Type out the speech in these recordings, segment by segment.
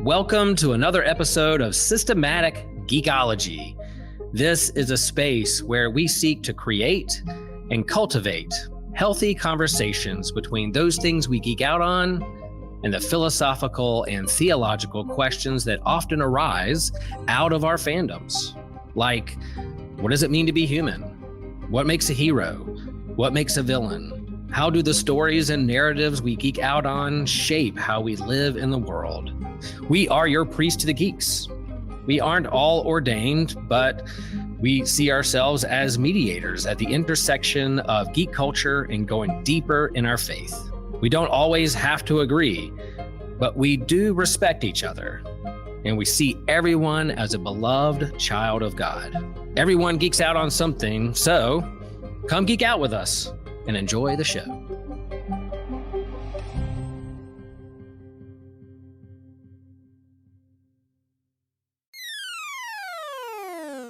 Welcome to another episode of Systematic Geekology. This is a space where we seek to create and cultivate healthy conversations between those things we geek out on and the philosophical and theological questions that often arise out of our fandoms. Like, what does it mean to be human? What makes a hero? What makes a villain? How do the stories and narratives we geek out on shape how we live in the world? We are your priest to the geeks. We aren't all ordained, but we see ourselves as mediators at the intersection of geek culture and going deeper in our faith. We don't always have to agree, but we do respect each other, and we see everyone as a beloved child of God. Everyone geeks out on something, so come geek out with us and enjoy the show.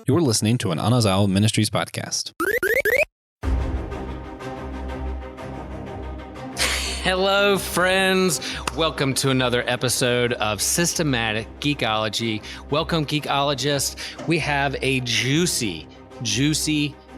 You're listening to an Anazal Ministries podcast. Hello, friends. Welcome to another episode of Systematic Geekology. Welcome, geekologists. We have a juicy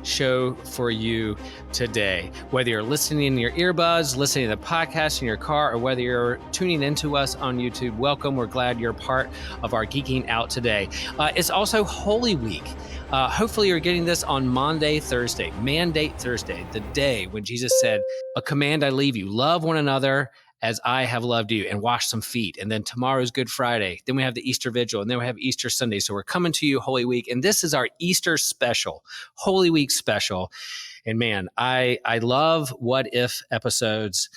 show for you today. Whether you're listening in your earbuds, listening to the podcast in your car, or whether you're tuning into us on YouTube, welcome. We're glad you're part of our geeking out today. It's also Holy Week. Hopefully you're getting this on Mandate Thursday, the day when Jesus said, "A command I leave you, love one another as I have loved you," and wash some feet. And then tomorrow's Good Friday. Then we have the Easter Vigil, and then we have Easter Sunday. So we're coming to you Holy Week, and this is our Easter special, Holy Week special. And man, I love what if episodes.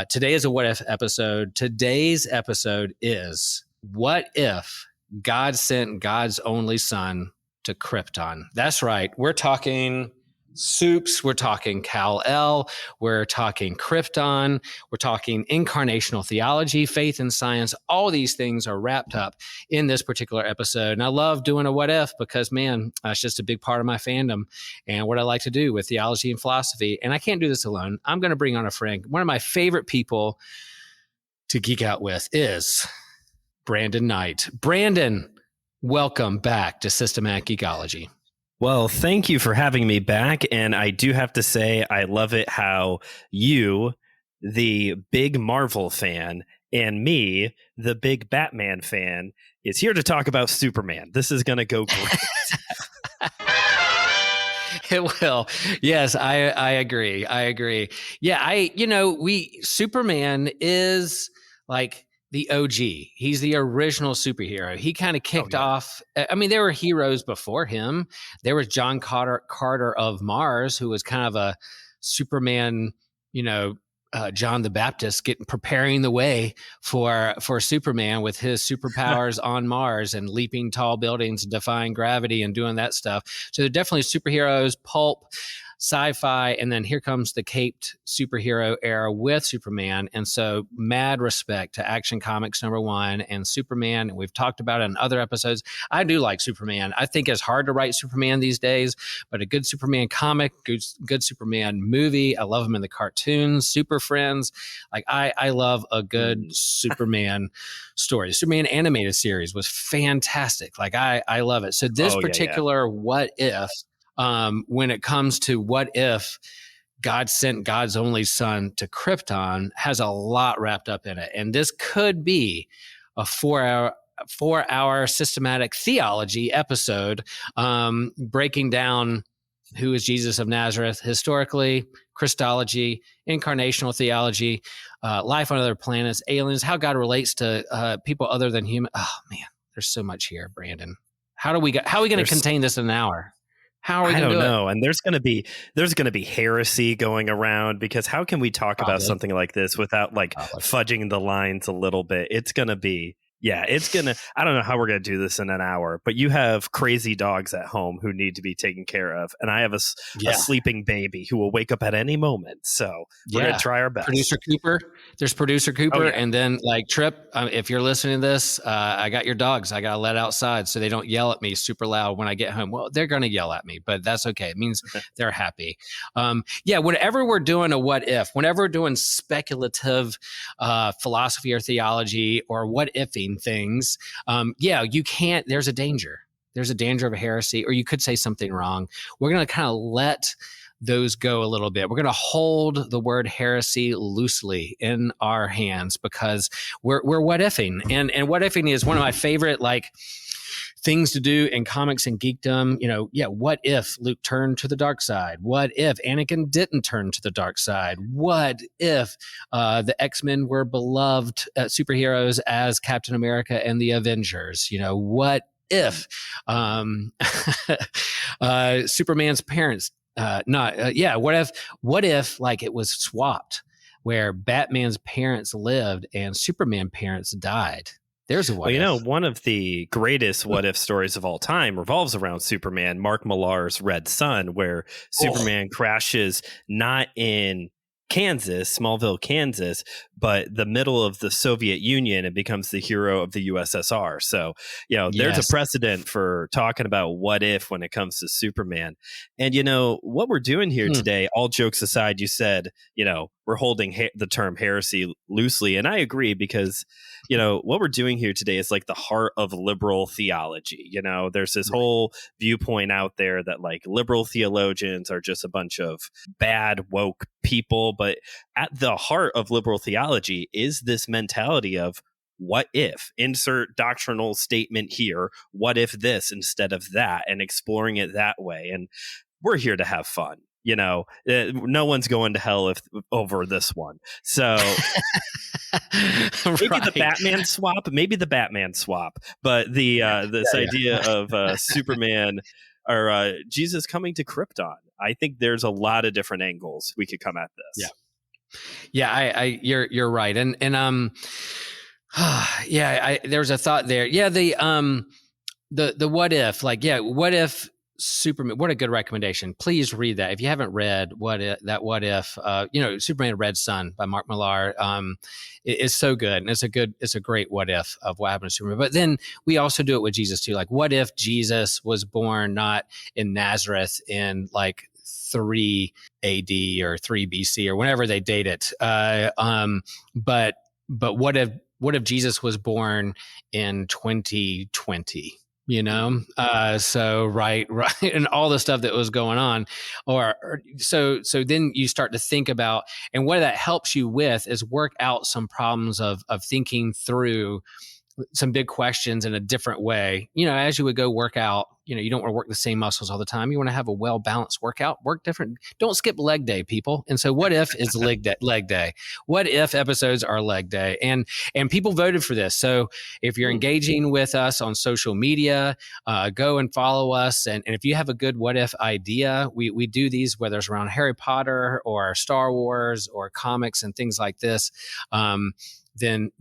Today is a what if episode. Today's episode is, what if God sent God's only son to Krypton? That's right. We're talking soups, we're talking Kal-El, we're talking Krypton, we're talking incarnational theology, faith and science. All these things are wrapped up in this particular episode. And I love doing a what if because, man, it's just a big part of my fandom and what I like to do with theology and philosophy. And I can't do this alone. I'm going to bring on a friend. One of my favorite people to geek out with is Brandon Knight. Brandon, welcome back to Systematic Geekology. Well, thank you for having me back. And I do have to say, I love it how you, the big Marvel fan, and me, the big Batman fan, is here to talk about Superman. This is going to go great. It will. Yes, I agree. Yeah, Superman is like the OG. He's the original superhero. He kind of kicked off. I mean, there were heroes before him. There was John Carter of Mars, who was kind of a Superman, John the Baptist, preparing the way for Superman with his superpowers on Mars and leaping tall buildings and defying gravity and doing that stuff. So they're definitely superheroes, pulp, sci-fi, and then here comes the caped superhero era with Superman. And so mad respect to Action Comics #1 and Superman. And we've talked about it in other episodes. I do like Superman. I think it's hard to write Superman these days, but a good Superman comic, good Superman movie. I love him in the cartoons, Super Friends. Like I love a good Superman story. The Superman animated series was fantastic. Like I love it. So this particular what if, when it comes to what if God sent God's only son to Krypton, has a lot wrapped up in it. And this could be a 4-hour systematic theology episode, breaking down who is Jesus of Nazareth historically, Christology, incarnational theology, life on other planets, aliens, how God relates to people other than human. Oh man, there's so much here, Brandon. How are we going to contain this in an hour? How are we going to do it? I don't know. And there's going to be heresy going around, because how can we talk about something like this without fudging the lines a little bit? It's going to be Yeah, I don't know how we're going to do this in an hour, but you have crazy dogs at home who need to be taken care of. And I have a Yeah. sleeping baby who will wake up at any moment. So we're going to try our best. Producer Cooper. There's Producer Cooper. Oh, yeah. And then like Trip, if you're listening to this, I got your dogs. I got to let outside so they don't yell at me super loud when I get home. Well, they're going to yell at me, but that's okay. It means they're happy. Whenever we're doing a what if, whenever we're doing speculative philosophy or theology or what ifing things, you can't, there's a danger. There's a danger of a heresy, or you could say something wrong. We're going to kind of let those go a little bit. We're going to hold the word heresy loosely in our hands because we're what ifing. And what ifing is one of my favorite things to do in comics and geekdom. What if Luke turned to the dark side? What if Anakin didn't turn to the dark side? What if the X-Men were beloved superheroes as Captain America and the Avengers? What if Superman's parents what if it was swapped where Batman's parents lived and Superman parents died? There's a what if. One of the greatest what if stories of all time revolves around Superman, Mark Millar's Red Sun, where Superman crashes not in Kansas, Smallville, Kansas, but the middle of the Soviet Union, and becomes the hero of the USSR. So, there's a precedent for talking about what if when it comes to Superman. And, what we're doing here today, all jokes aside, you said, we're holding the term heresy loosely. And I agree because, what we're doing here today is like the heart of liberal theology. There's this whole viewpoint out there that liberal theologians are just a bunch of bad, woke people. But at the heart of liberal theology is this mentality of what if, insert doctrinal statement here, what if this instead of that, and exploring it that way. And we're here to have fun. No one's going to hell over this one. So maybe the Batman swap, but this idea of Superman or Jesus coming to Krypton, I think there's a lot of different angles we could come at this. You're right. And there's a thought there. The what if, what if Superman, what a good recommendation. Please read that. If you haven't read what if, Superman Red Sun by Mark Millar, is so good. And it's a great what if of what happened to Superman. But then we also do it with Jesus too. What if Jesus was born not in Nazareth in 3 AD or 3 BC or whenever they date it. But what if Jesus was born in 2020? So right, and all the stuff that was going on, so then you start to think about, and what that helps you with is work out some problems of thinking through some big questions in a different way. As you would go work out, you don't want to work the same muscles all the time. You want to have a well-balanced workout, work different. Don't skip leg day, people. And so what if is leg day? What if episodes are leg day? And people voted for this. So if you're engaging with us on social media, go and follow us. And if you have a good what if idea, we do these, whether it's around Harry Potter or Star Wars or comics and things like this. Then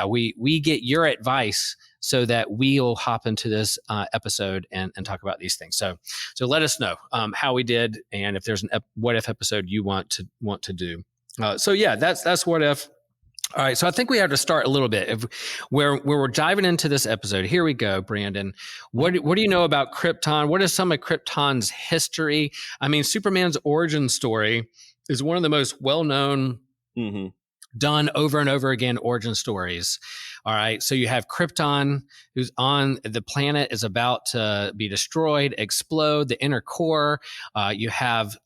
we get your advice so that we'll hop into this episode and talk about these things. So let us know how we did, and if there's an what if episode you want to do. That's what if. All right, so I think we have to start a little bit where we're diving into this episode. Here we go, Brandon. What do you know about Krypton? What is some of Krypton's history? I mean, Superman's origin story is one of the most well-known. Done over and over again origin stories. All right. So you have Krypton, who's on the planet, is about to be destroyed, explode, the inner core. You have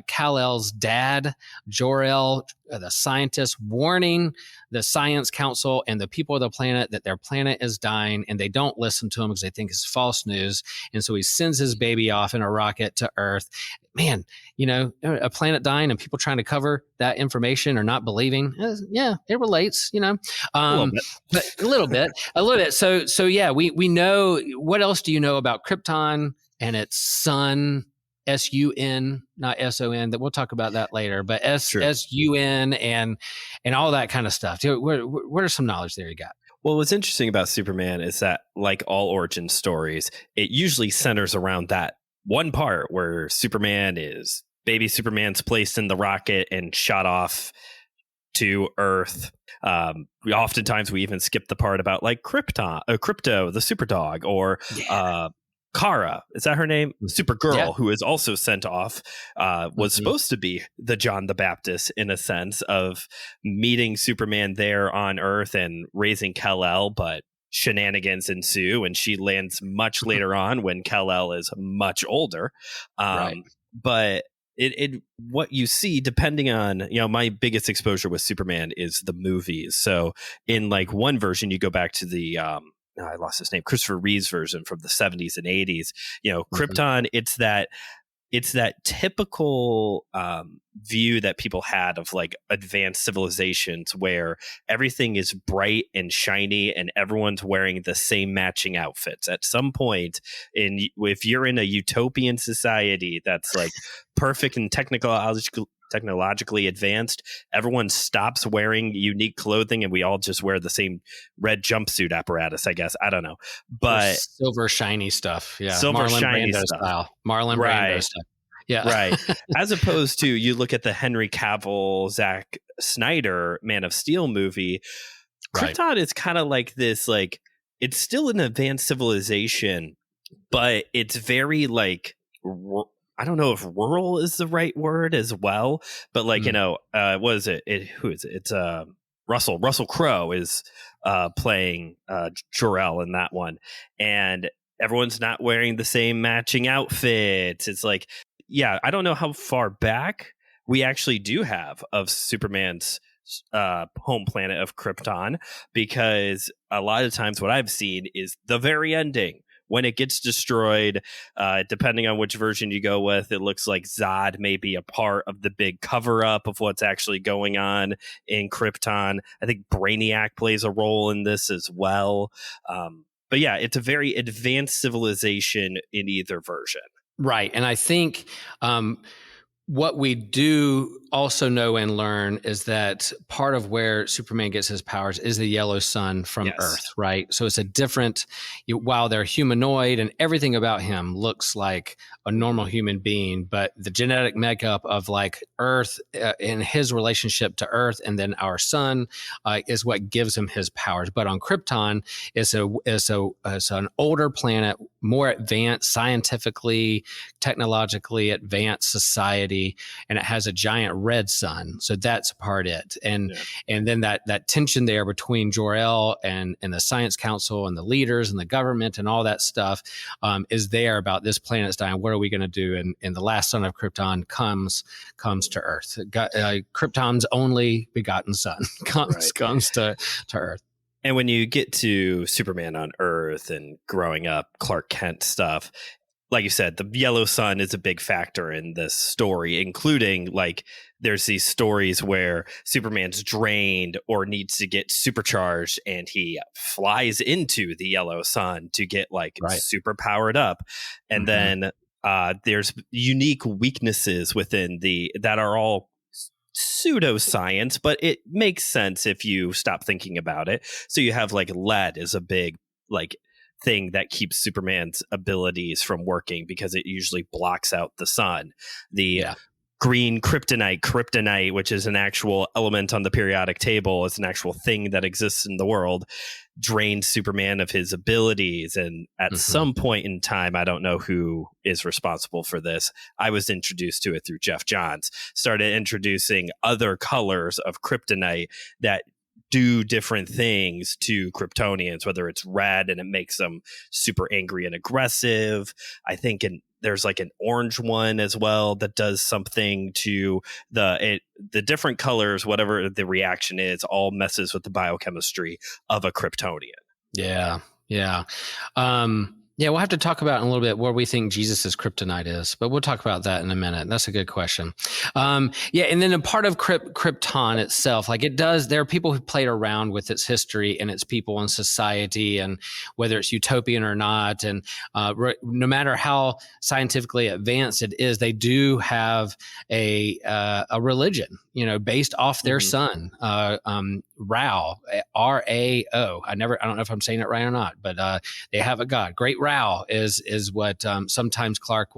Kal-El's dad, Jor-El, the scientist, warning the science council and the people of the planet that their planet is dying, and they don't listen to him because they think it's false news. And so he sends his baby off in a rocket to Earth. Man, a planet dying and people trying to cover that information or not believing. It relates, but a little bit. So we know. What else do you know about Krypton and its sun SUN, not SON. That we'll talk about that later, but Sure. SUN and all that kind of stuff. What are some knowledge there you got? Well, what's interesting about Superman is that, like all origin stories, it usually centers around that one part where baby Superman's placed in the rocket and shot off to Earth. Oftentimes we even skip the part about like Krypto, the super dog, or Kara, is that her name? Supergirl, who is also sent off, was supposed to be the John the Baptist in a sense of meeting Superman there on Earth and raising Kal-El, but shenanigans ensue and she lands much later on when Kal-El is much older. But what you see, depending on, my biggest exposure with Superman is the movies. So in like one version, you go back to the I lost his name, Christopher Reeve's version from the 70s and 80s. Krypton, it's that typical view that people had of like advanced civilizations where everything is bright and shiny and everyone's wearing the same matching outfits. At some point, if you're in a utopian society that's like perfect and technologically advanced, everyone stops wearing unique clothing and we all just wear the same red jumpsuit apparatus, I guess. I don't know. But silver shiny stuff. Yeah. Silver Marlon shiny Brando stuff. style. Marlon Brando stuff. Yeah. Right. As opposed to, you look at the Henry Cavill, Zack Snyder Man of Steel movie, Krypton is kind of like this, like, it's still an advanced civilization, but it's very like, I don't know if rural is the right word as well, but like, what is it? Who is it? It's Russell Crowe is playing Jor-El in that one. And everyone's not wearing the same matching outfits. It's like, I don't know how far back we actually do have of Superman's home planet of Krypton, because a lot of times what I've seen is the very ending. When it gets destroyed, depending on which version you go with, it looks like Zod may be a part of the big cover-up of what's actually going on in Krypton. I think Brainiac plays a role in this as well. But yeah, it's a very advanced civilization in either version. Right. And I think what we do also know and learn is that part of where Superman gets his powers is the yellow sun from Earth, right? So it's a different, while they're humanoid and everything about him looks like a normal human being, but the genetic makeup of like Earth and his relationship to Earth and then our sun is what gives him his powers. But on Krypton, it's an older planet, more advanced, scientifically, technologically advanced society, and it has a giant red sun. So that's part it. And then that tension there between Jor-El and the Science Council and the leaders and the government and all that stuff is there about this planet's dying. What are we going to do? And the last son of Krypton comes to Earth. Krypton's only begotten son comes to Earth. And when you get to Superman on Earth and growing up, Clark Kent stuff, like you said, the yellow sun is a big factor in this story, including like there's these stories where Superman's drained or needs to get supercharged and he flies into the yellow sun to get like super powered up. And then there's unique weaknesses within that are all pseudoscience, but it makes sense if you stop thinking about it. So you have like lead is a big like thing that keeps Superman's abilities from working because it usually blocks out the sun. The green kryptonite, which is an actual element on the periodic table, is an actual thing that exists in the world, drains Superman of his abilities. And at some point in time, I don't know who is responsible for this, I was introduced to it through Jeff Johns, started introducing other colors of kryptonite that do different things to Kryptonians, whether it's red and it makes them super angry and aggressive. I think there's like an orange one as well that does something to the different colors, whatever the reaction is, all messes with the biochemistry of a Kryptonian. Yeah. Yeah, we'll have to talk about in a little bit where we think Jesus's kryptonite is, but we'll talk about that in a minute. That's a good question. Yeah, and then a part of Krypton itself, like it does, there are people who played around with its history and its people and society, and whether it's utopian or not, and no matter how scientifically advanced it is, they do have a religion, based off their son, Rao, Rao. I don't know if I'm saying it right or not, but they have a god. Great Rao is what sometimes Clark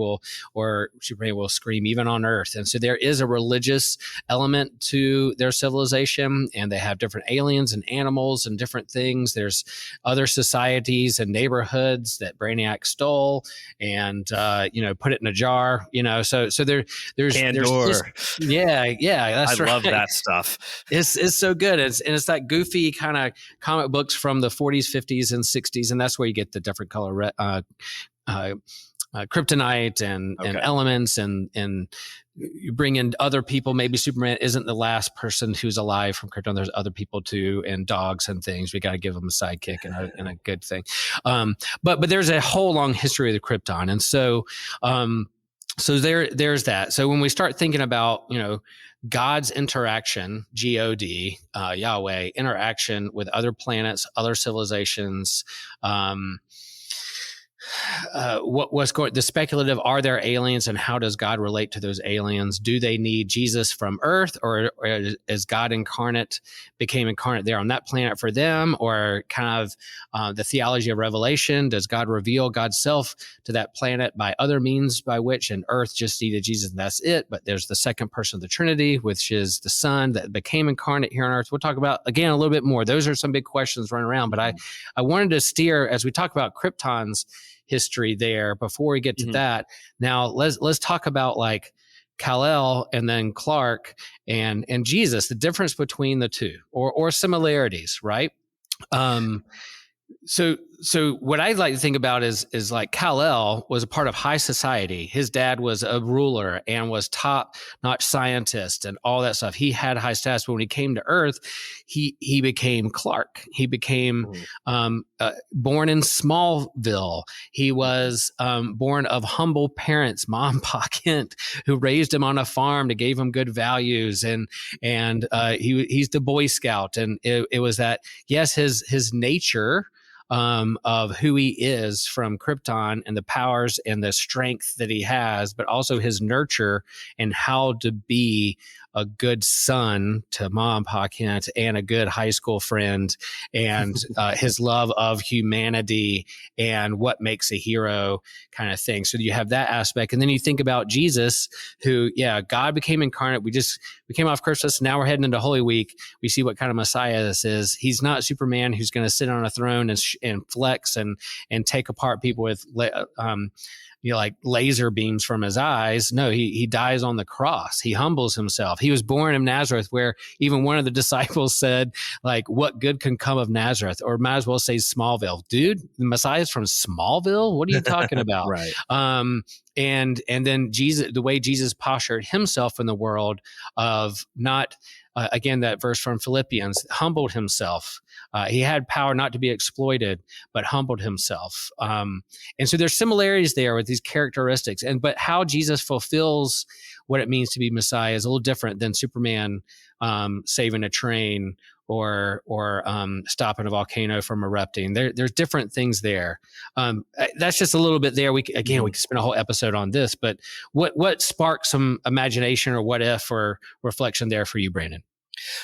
or Superman will scream, even on Earth. And so there is a religious element to their civilization, and they have different aliens and animals and different things. There's other societies and neighborhoods that Brainiac stole and put it in a jar. So there's Candor. yeah, that's right. I love that stuff. It's so good. It's that goofy kind of comic books from the 40s, 50s, and 60s, and that's where you get the different color kryptonite and elements, and you bring in other people. Maybe Superman isn't the last person who's alive from Krypton. There's other people too, and dogs and things. We got to give them a sidekick and a good thing. But there's a whole long history of the Krypton, and so there's that. So when we start thinking about God's interaction, God, Yahweh, interaction with other planets, other civilizations, the speculative, are there aliens, and how does God relate to those aliens? Do they need Jesus from Earth, or is God became incarnate there on that planet for them? Or kind of the theology of Revelation, does God reveal God's self to that planet by other means by which, and Earth just needed Jesus and that's it? But there's the second person of the Trinity, which is the Son that became incarnate here on Earth. We'll talk about again a little bit more. Those are some big questions running around, but I wanted to steer, as we talk about Krypton's history there, before we get to that. Now let's talk about like Kal-El and then Clark and Jesus, the difference between the two, or similarities, right? So what I like to think about is like Kal-El was a part of high society. His dad was a ruler and was top-notch scientist and all that stuff. He had high status, but when he came to Earth, he became Clark. He became born in Smallville. He was born of humble parents, Mom, Pa Kent, who raised him on a farm, that gave him good values, and he's the Boy Scout, and it was that, yes, his nature of who he is from Krypton and the powers and the strength that he has, but also his nurture and how to be a good son to Mom, Pa Kent, and a good high school friend, and his love of humanity and what makes a hero kind of thing. So you have that aspect. And then you think about Jesus, who, God became incarnate. We came off Christmas. Now we're heading into Holy Week. We see what kind of Messiah this is. He's not Superman who's going to sit on a throne and flex and take apart people with like laser beams from his eyes. No, he dies on the cross. He humbles himself. He was born in Nazareth, where even one of the disciples said, like, what good can come of Nazareth? Or might as well say Smallville. Dude, the Messiah's from Smallville? What are you talking about? Right. And then Jesus, the way Jesus postured himself in the world of not, again, that verse from Philippians, humbled himself. He had power not to be exploited, but humbled himself. And so there's similarities there with these characteristics. But how Jesus fulfills what it means to be Messiah is a little different than Superman saving a train or stopping a volcano from erupting. There's different things there. That's just a little bit there. We could spend a whole episode on this, but what sparked some imagination or what if or reflection there for you, Brandon?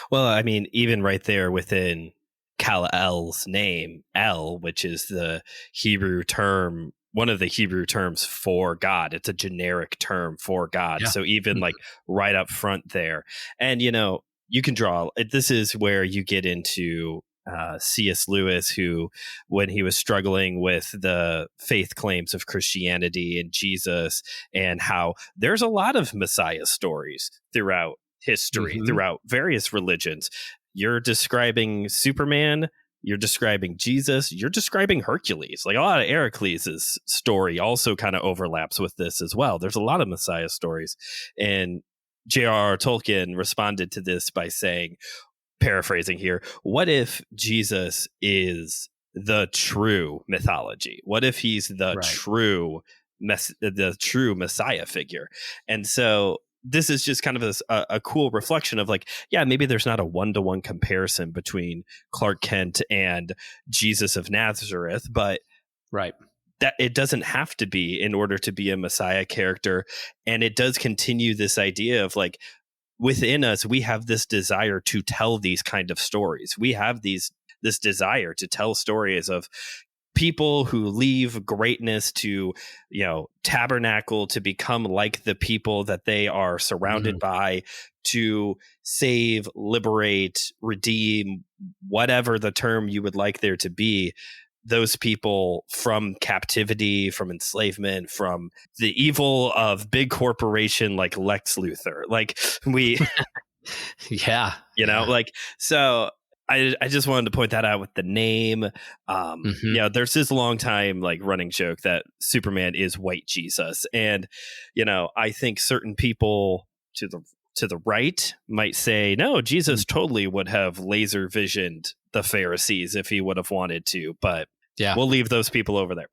Well, I mean, even right there within Kal-El's name, El, which is the Hebrew term, one of the Hebrew terms for God. It's a generic term for God. Yeah. So even like right up front there. And, you can draw, this is where you get into C.S. Lewis, who, when he was struggling with the faith claims of Christianity and Jesus, and how there's a lot of Messiah stories throughout history, throughout various religions. You're describing Superman, you're describing Jesus, you're describing Hercules. Like a lot of Heracles' story also kind of overlaps with this as well. There's a lot of Messiah stories. And J.R.R. Tolkien responded to this by saying, paraphrasing here, what if Jesus is the true mythology? What if he's the Right. true Messiah figure? And so this is just kind of a cool reflection of like, yeah, maybe there's not a one-to-one comparison between Clark Kent and Jesus of Nazareth, but Right. that it doesn't have to be in order to be a Messiah character. And it does continue this idea of like, within us, we have this desire to tell these kind of stories. We have this desire to tell stories of people who leave greatness to, tabernacle to become like the people that they are surrounded by, to save, liberate, redeem, whatever the term you would like there to be, those people from captivity, from enslavement, from the evil of big corporation like Lex Luthor. Like we, Yeah. like, so I just wanted to point that out with the name. There's this long time like running joke that Superman is white Jesus. And, I think certain people to the right might say, no, Jesus totally would have laser visioned the Pharisees if he would have wanted to, but we'll leave those people over there.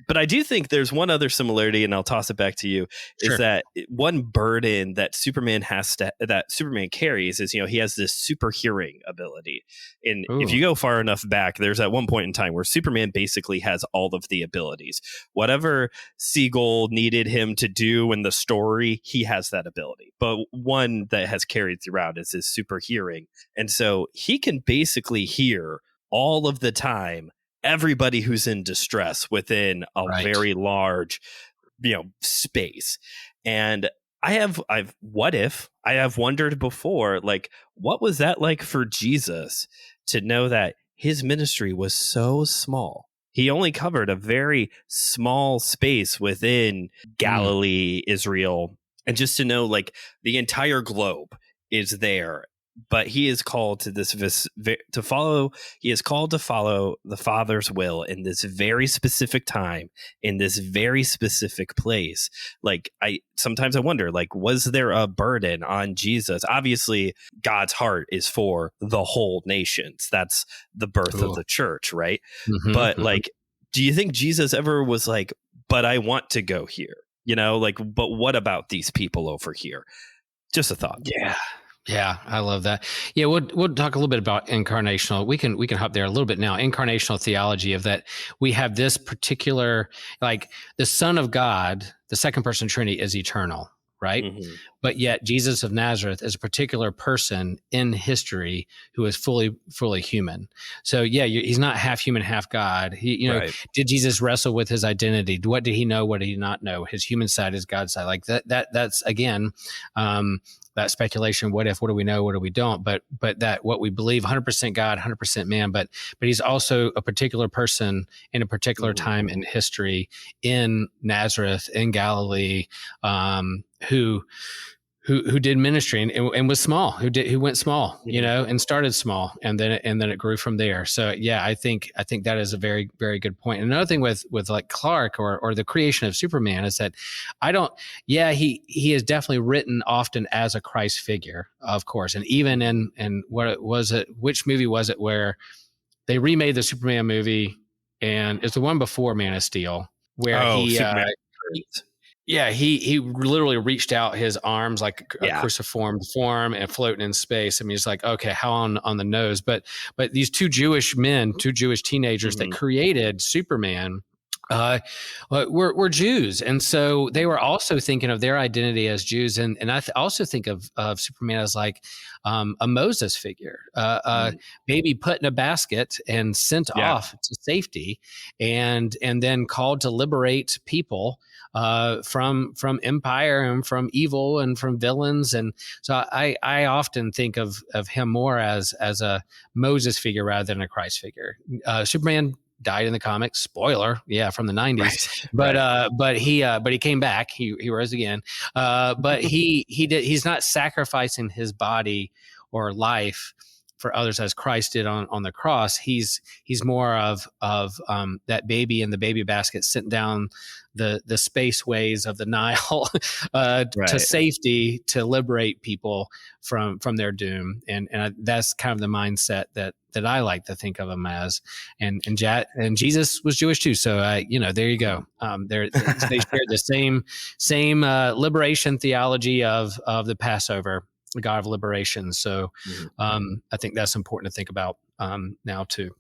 But I do think there's one other similarity, and I'll toss it back to you, is that one burden that Superman carries is, he has this super hearing ability. And if you go far enough back, there's at one point in time where Superman basically has all of the abilities. Whatever Siegel needed him to do in the story, he has that ability. But one that has carried throughout is his super hearing. And so he can basically hear all of the time everybody who's in distress within a very large, space. And I've wondered before, like, what was that like for Jesus to know that his ministry was so small? He only covered a very small space within Galilee, Israel, and just to know like the entire globe is there. But he is called to follow the Father's will in this very specific time, in this very specific place. Like sometimes I wonder, like, was there a burden on Jesus? Obviously, God's heart is for the whole nations. That's the birth of the church, right? But like, do you think Jesus ever was like, but I want to go here? But what about these people over here? Just a thought. Yeah, I love that. Yeah, we'll talk a little bit about incarnational. We can hop there a little bit now. Incarnational theology of that we have this particular, like the Son of God, the second person Trinity is eternal, right? But yet Jesus of Nazareth is a particular person in history who is fully human. So he's not half human, half God. He, did Jesus wrestle with his identity? What did he know? What did he not know? His human side, his God side, like that's again, that speculation. What if? What do we know? What do we don't? But that what we believe, 100% God, 100% man. But he's also a particular person in a particular time in history in Nazareth, in Galilee, who did ministry and was small, who went small, and started small, and then it grew from there. So I think that is a very, very good point. And another thing with like Clark or the creation of Superman is that he is definitely written often as a Christ figure, of course, and even in which movie was it where they remade the Superman movie, and it's the one before Man of Steel where Superman. He literally reached out his arms like a cruciform form and floating in space. I mean, it's like, okay, how on the nose? But these two Jewish teenagers that created Superman were Jews. And so they were also thinking of their identity as Jews. And I also think of Superman as like a Moses figure, maybe put in a basket and sent off to safety and then called to liberate people from empire and from evil and from villains. And so I often think of him more as a Moses figure rather than a Christ figure. Superman died in the comics, spoiler, from the 90s, but he came back, he rose again, but he's not sacrificing his body or life for others as Christ did on the cross. He's more of that baby in the baby basket sent down the spaceways of the Nile to safety to liberate people from their doom, and that's kind of the mindset that I like to think of him as, and Jesus was Jewish too, so there you go. They shared the same liberation theology of the Passover, the God of liberation. So I think that's important to think about now too.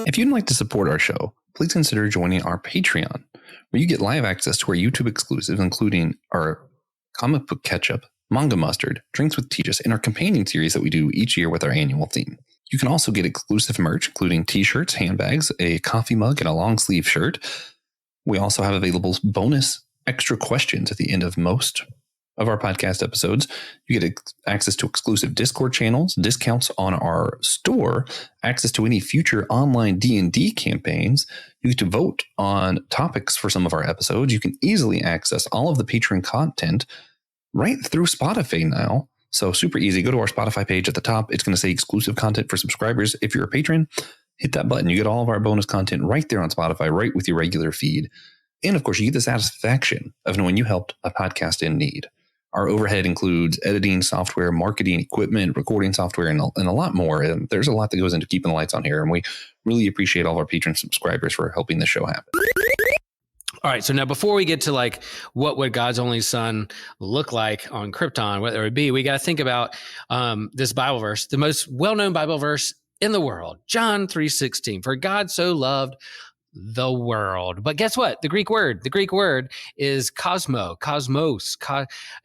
If you'd like to support our show, please consider joining our Patreon, where you get live access to our YouTube exclusives, including our comic book catch-up, manga mustard, drinks with Tejas, and our companion series that we do each year with our annual theme. You can also get exclusive merch, including t-shirts, handbags, a coffee mug, and a long sleeve shirt. We also have available bonus extra questions at the end of most of our podcast episodes. You get access to exclusive Discord channels, discounts on our store, access to any future online D&D campaigns. You get to vote on topics for some of our episodes. You can easily access all of the Patreon content right through Spotify now. So super easy. Go to our Spotify page at the top. It's going to say exclusive content for subscribers. If you're a patron, hit that button. You get all of our bonus content right there on Spotify, right with your regular feed. And of course, you get the satisfaction of knowing you helped a podcast in need. Our overhead includes editing software, marketing equipment, recording software, and a lot more. And there's a lot that goes into keeping the lights on here. And we really appreciate all of our patron subscribers for helping the show happen. All right. So now before we get to like what would God's only son look like on Krypton, whether it be, we got to think about this Bible verse, the most well-known Bible verse in the world, John 3:16. For God so loved the world. But guess what? The Greek word is cosmos,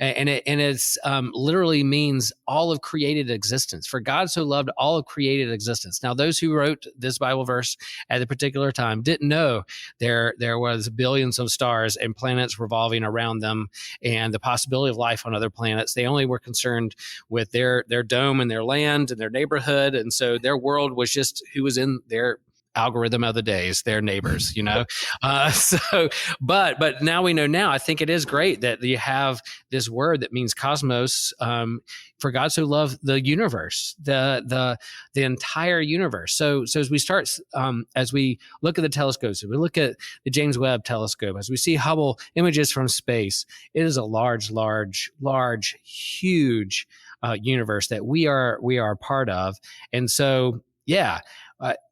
and it's literally means all of created existence. For God so loved all of created existence. Now, those who wrote this Bible verse at a particular time didn't know there was billions of stars and planets revolving around them and the possibility of life on other planets. They only were concerned with their dome and their land and their neighborhood, and so their world was just who was in their algorithm of the days, their neighbors, but now we know. Now I think it is great that you have this word that means cosmos. For God so loved the universe, the entire universe. So as we start, as we look at the telescopes, as we look at the James Webb telescope, as we see Hubble images from space, it is a large, huge universe that we are part of. And so, yeah.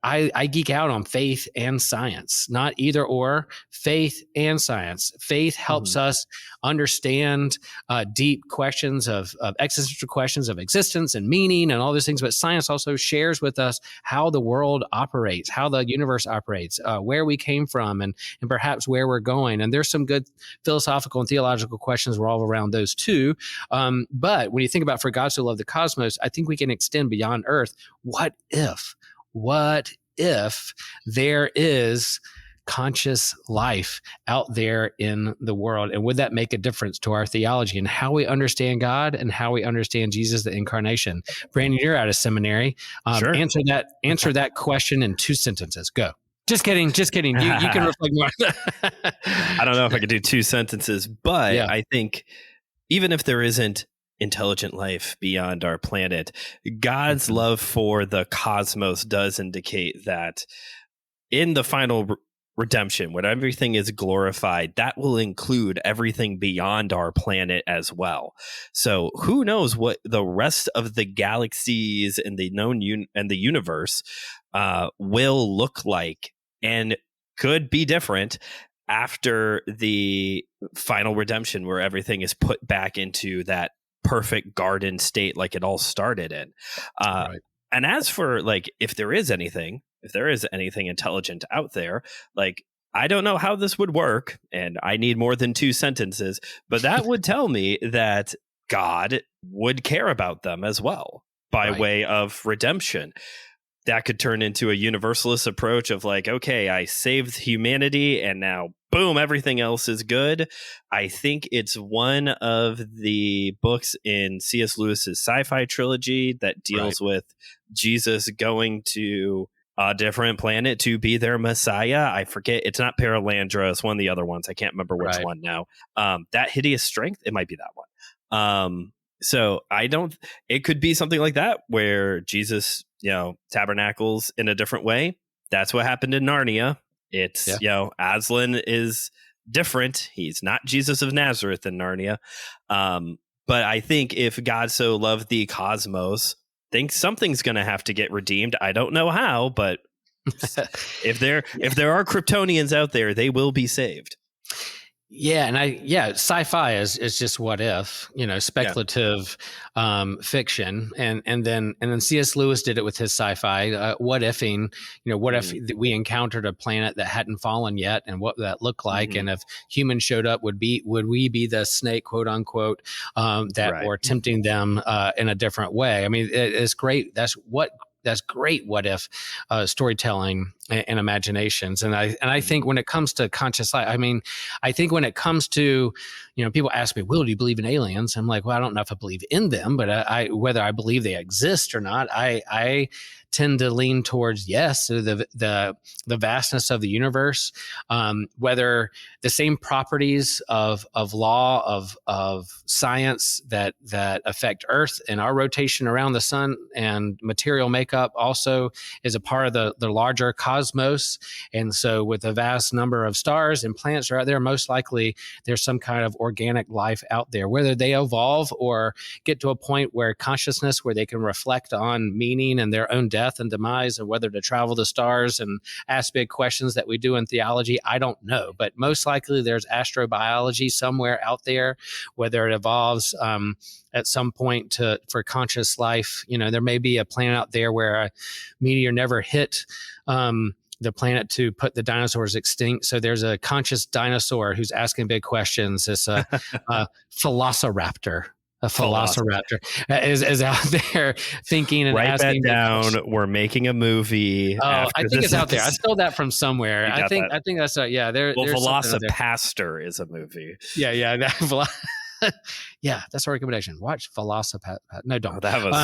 I geek out on faith and science, not either or, faith and science. Faith helps us understand deep questions of existential questions of existence and meaning and all those things. But science also shares with us how the world operates, how the universe operates, where we came from, and perhaps where we're going. And there's some good philosophical and theological questions all around those too. But when you think about for God so loved the cosmos, I think we can extend beyond Earth. What if there is conscious life out there in the world? And would that make a difference to our theology and how we understand God and how we understand Jesus, the incarnation? Brandon, you're out of seminary. Sure. Answer that question in 2 sentences. Go. Just kidding. You can reflect more. I don't know if I could do 2 sentences, but yeah. I think even if there isn't intelligent life beyond our planet, God's love for the cosmos does indicate that in the final redemption, when everything is glorified, that will include everything beyond our planet as well. So who knows what the rest of the galaxies and the known and the universe will look like and could be different after the final redemption, where everything is put back into that perfect garden state like it all started in. Right. And as for like, if there is anything intelligent out there, like, I don't know how this would work, and I need more than 2 sentences, but that would tell me that God would care about them as well by way of redemption. That could turn into a universalist approach of like, okay, I saved humanity and now boom, everything else is good. I think it's one of the books in C.S. Lewis's sci-fi trilogy that deals with Jesus going to a different planet to be their Messiah. I forget. It's not Paralandra. It's one of the other ones. I can't remember which one now. That Hideous Strength. It might be that one. So it could be something like that where Jesus, tabernacles in a different way. That's what happened in Narnia. It's, Aslan is different. He's not Jesus of Nazareth in Narnia. But I think if God so loved the cosmos, think something's going to have to get redeemed. I don't know how, but if there are Kryptonians out there, they will be saved. Yeah, and sci-fi is just what if, speculative fiction, and then C.S. Lewis did it with his sci-fi. What ifing, what if we encountered a planet that hadn't fallen yet, and what that looked like, and if humans showed up, would we be the snake, quote unquote, that were tempting them in a different way? I mean, it's great. That's great what if storytelling and imaginations. And I think when it comes to conscious life, I think when it comes to, people ask me, Will, do you believe in aliens? I'm like, well, I don't know if I believe in them, but whether I believe they exist or not, I tend to lean towards yes, the vastness of the universe, whether the same properties of law of science that affect Earth and our rotation around the sun and material makeup also is a part of the larger cosmos. And so with a vast number of stars and planets are out there, most likely there's some kind of organic life out there, whether they evolve or get to a point where consciousness, where they can reflect on meaning and their own death and demise, and whether to travel the stars and ask big questions that we do in theology, I don't know. But most likely there's astrobiology somewhere out there, whether it evolves at some point for conscious life. There may be a planet out there where a meteor never hit the planet to put the dinosaurs extinct. So there's a conscious dinosaur who's asking big questions. It's a velociraptor. A velociraptor is out there thinking and write asking. That down. We're making a movie. Oh, I think it's out there. I stole that from somewhere. I think that's there. Well, Velocipastor is a movie. Yeah. Yeah, that's a recommendation. Watch Velocipastor. No, don't. Oh, that was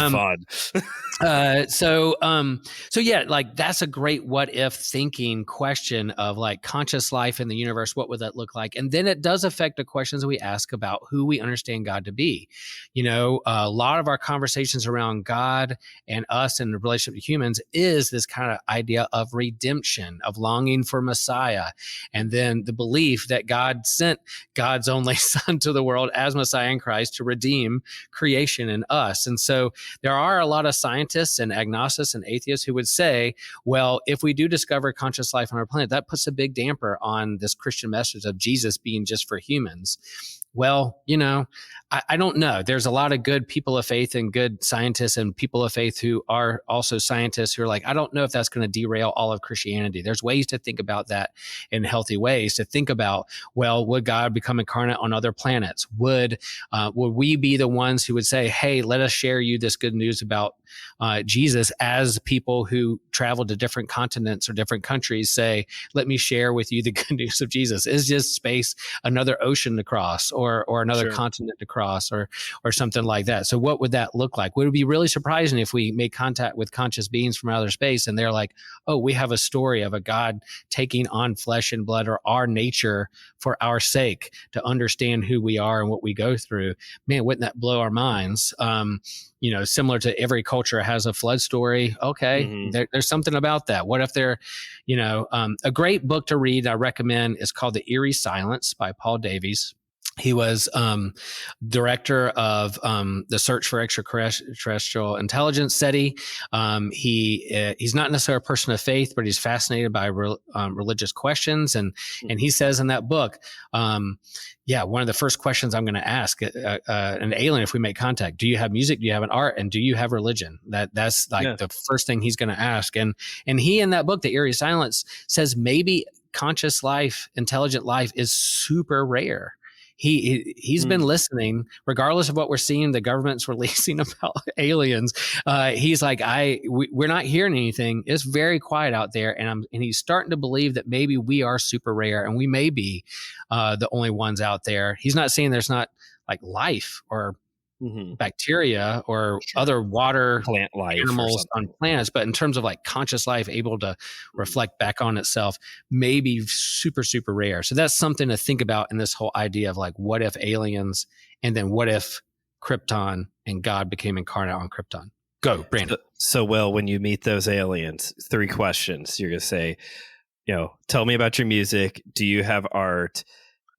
fun. So yeah, like that's a great what if thinking question of like conscious life in the universe. What would that look like? And then it does affect the questions we ask about who we understand God to be. A lot of our conversations around God and us and the relationship to humans is this kind of idea of redemption, of longing for Messiah, and then the belief that God sent God's only Son to the world as Messiah in Christ to redeem creation and us. And so there are a lot of scientists and agnostics and atheists who would say, well, if we do discover conscious life on our planet, that puts a big damper on this Christian message of Jesus being just for humans. Well, I don't know. There's a lot of good people of faith and good scientists and people of faith who are also scientists who are like, I don't know if that's going to derail all of Christianity. There's ways to think about that in healthy ways, to think about, well, would God become incarnate on other planets? Would we be the ones who would say, hey, let us share you this good news about Jesus, as people who travel to different continents or different countries say, let me share with you the good news of Jesus. Is just space another ocean to cross or another continent to cross or something like that? So what would that look like? Would it be really surprising if we made contact with conscious beings from outer space and they're like, oh, we have a story of a God taking on flesh and blood or our nature for our sake to understand who we are and what we go through? Man, wouldn't that blow our minds? Similar to every culture has a flood story. Okay, there's something about that. What if they're, a great book to read I recommend is called The Eerie Silence by Paul Davies. He was director of the Search for Extraterrestrial Intelligence, SETI. He's not necessarily a person of faith, but he's fascinated by religious questions. And he says in that book, one of the first questions I'm going to ask an alien if we make contact: do you have music? Do you have an art? And do you have religion? That's the first thing he's going to ask. And he, in that book, The Eerie Silence, says maybe conscious life, intelligent life is super rare. He's been listening, regardless of what we're seeing the government's releasing about aliens. He's like, we're not hearing anything. It's very quiet out there, and he's starting to believe that maybe we are super rare, and we may be the only ones out there. He's not saying there's not like life or bacteria or other water plant life animals on planets, but in terms of like conscious life able to reflect back on itself, maybe super, super rare. So that's something to think about in this whole idea of like, what if aliens, and then what if Krypton, and God became incarnate on Krypton. Go, Brandon. So, Will, when you meet those aliens, 3 questions. You're going to say, tell me about your music. Do you have art?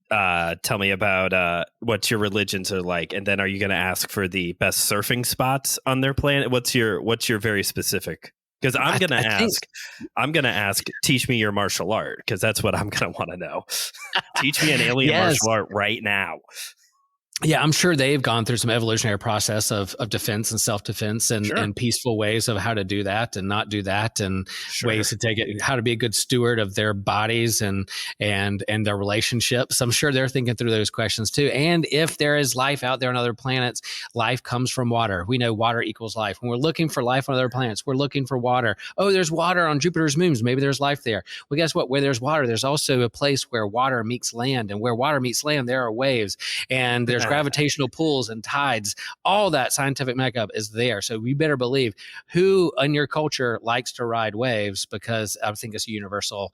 Tell me about what your religions are like. And then are you going to ask for the best surfing spots on their planet? What's your very specific? Because I'm going to ask, teach me your martial art, because that's what I'm going to want to know. Teach me an alien martial art right now. Yeah, I'm sure they've gone through some evolutionary process of defense and self-defense and peaceful ways of how to do that and not do that, and ways to take it, how to be a good steward of their bodies and their relationships. I'm sure they're thinking through those questions too. And if there is life out there on other planets, life comes from water. We know water equals life. When we're looking for life on other planets, we're looking for water. Oh, there's water on Jupiter's moons. Maybe there's life there. Well, guess what? Where there's water, there's also a place where water meets land. And where water meets land, there are waves. And there's gravitational pulls and tides. All that scientific makeup is there. So we better believe who in your culture likes to ride waves, because I think it's a universal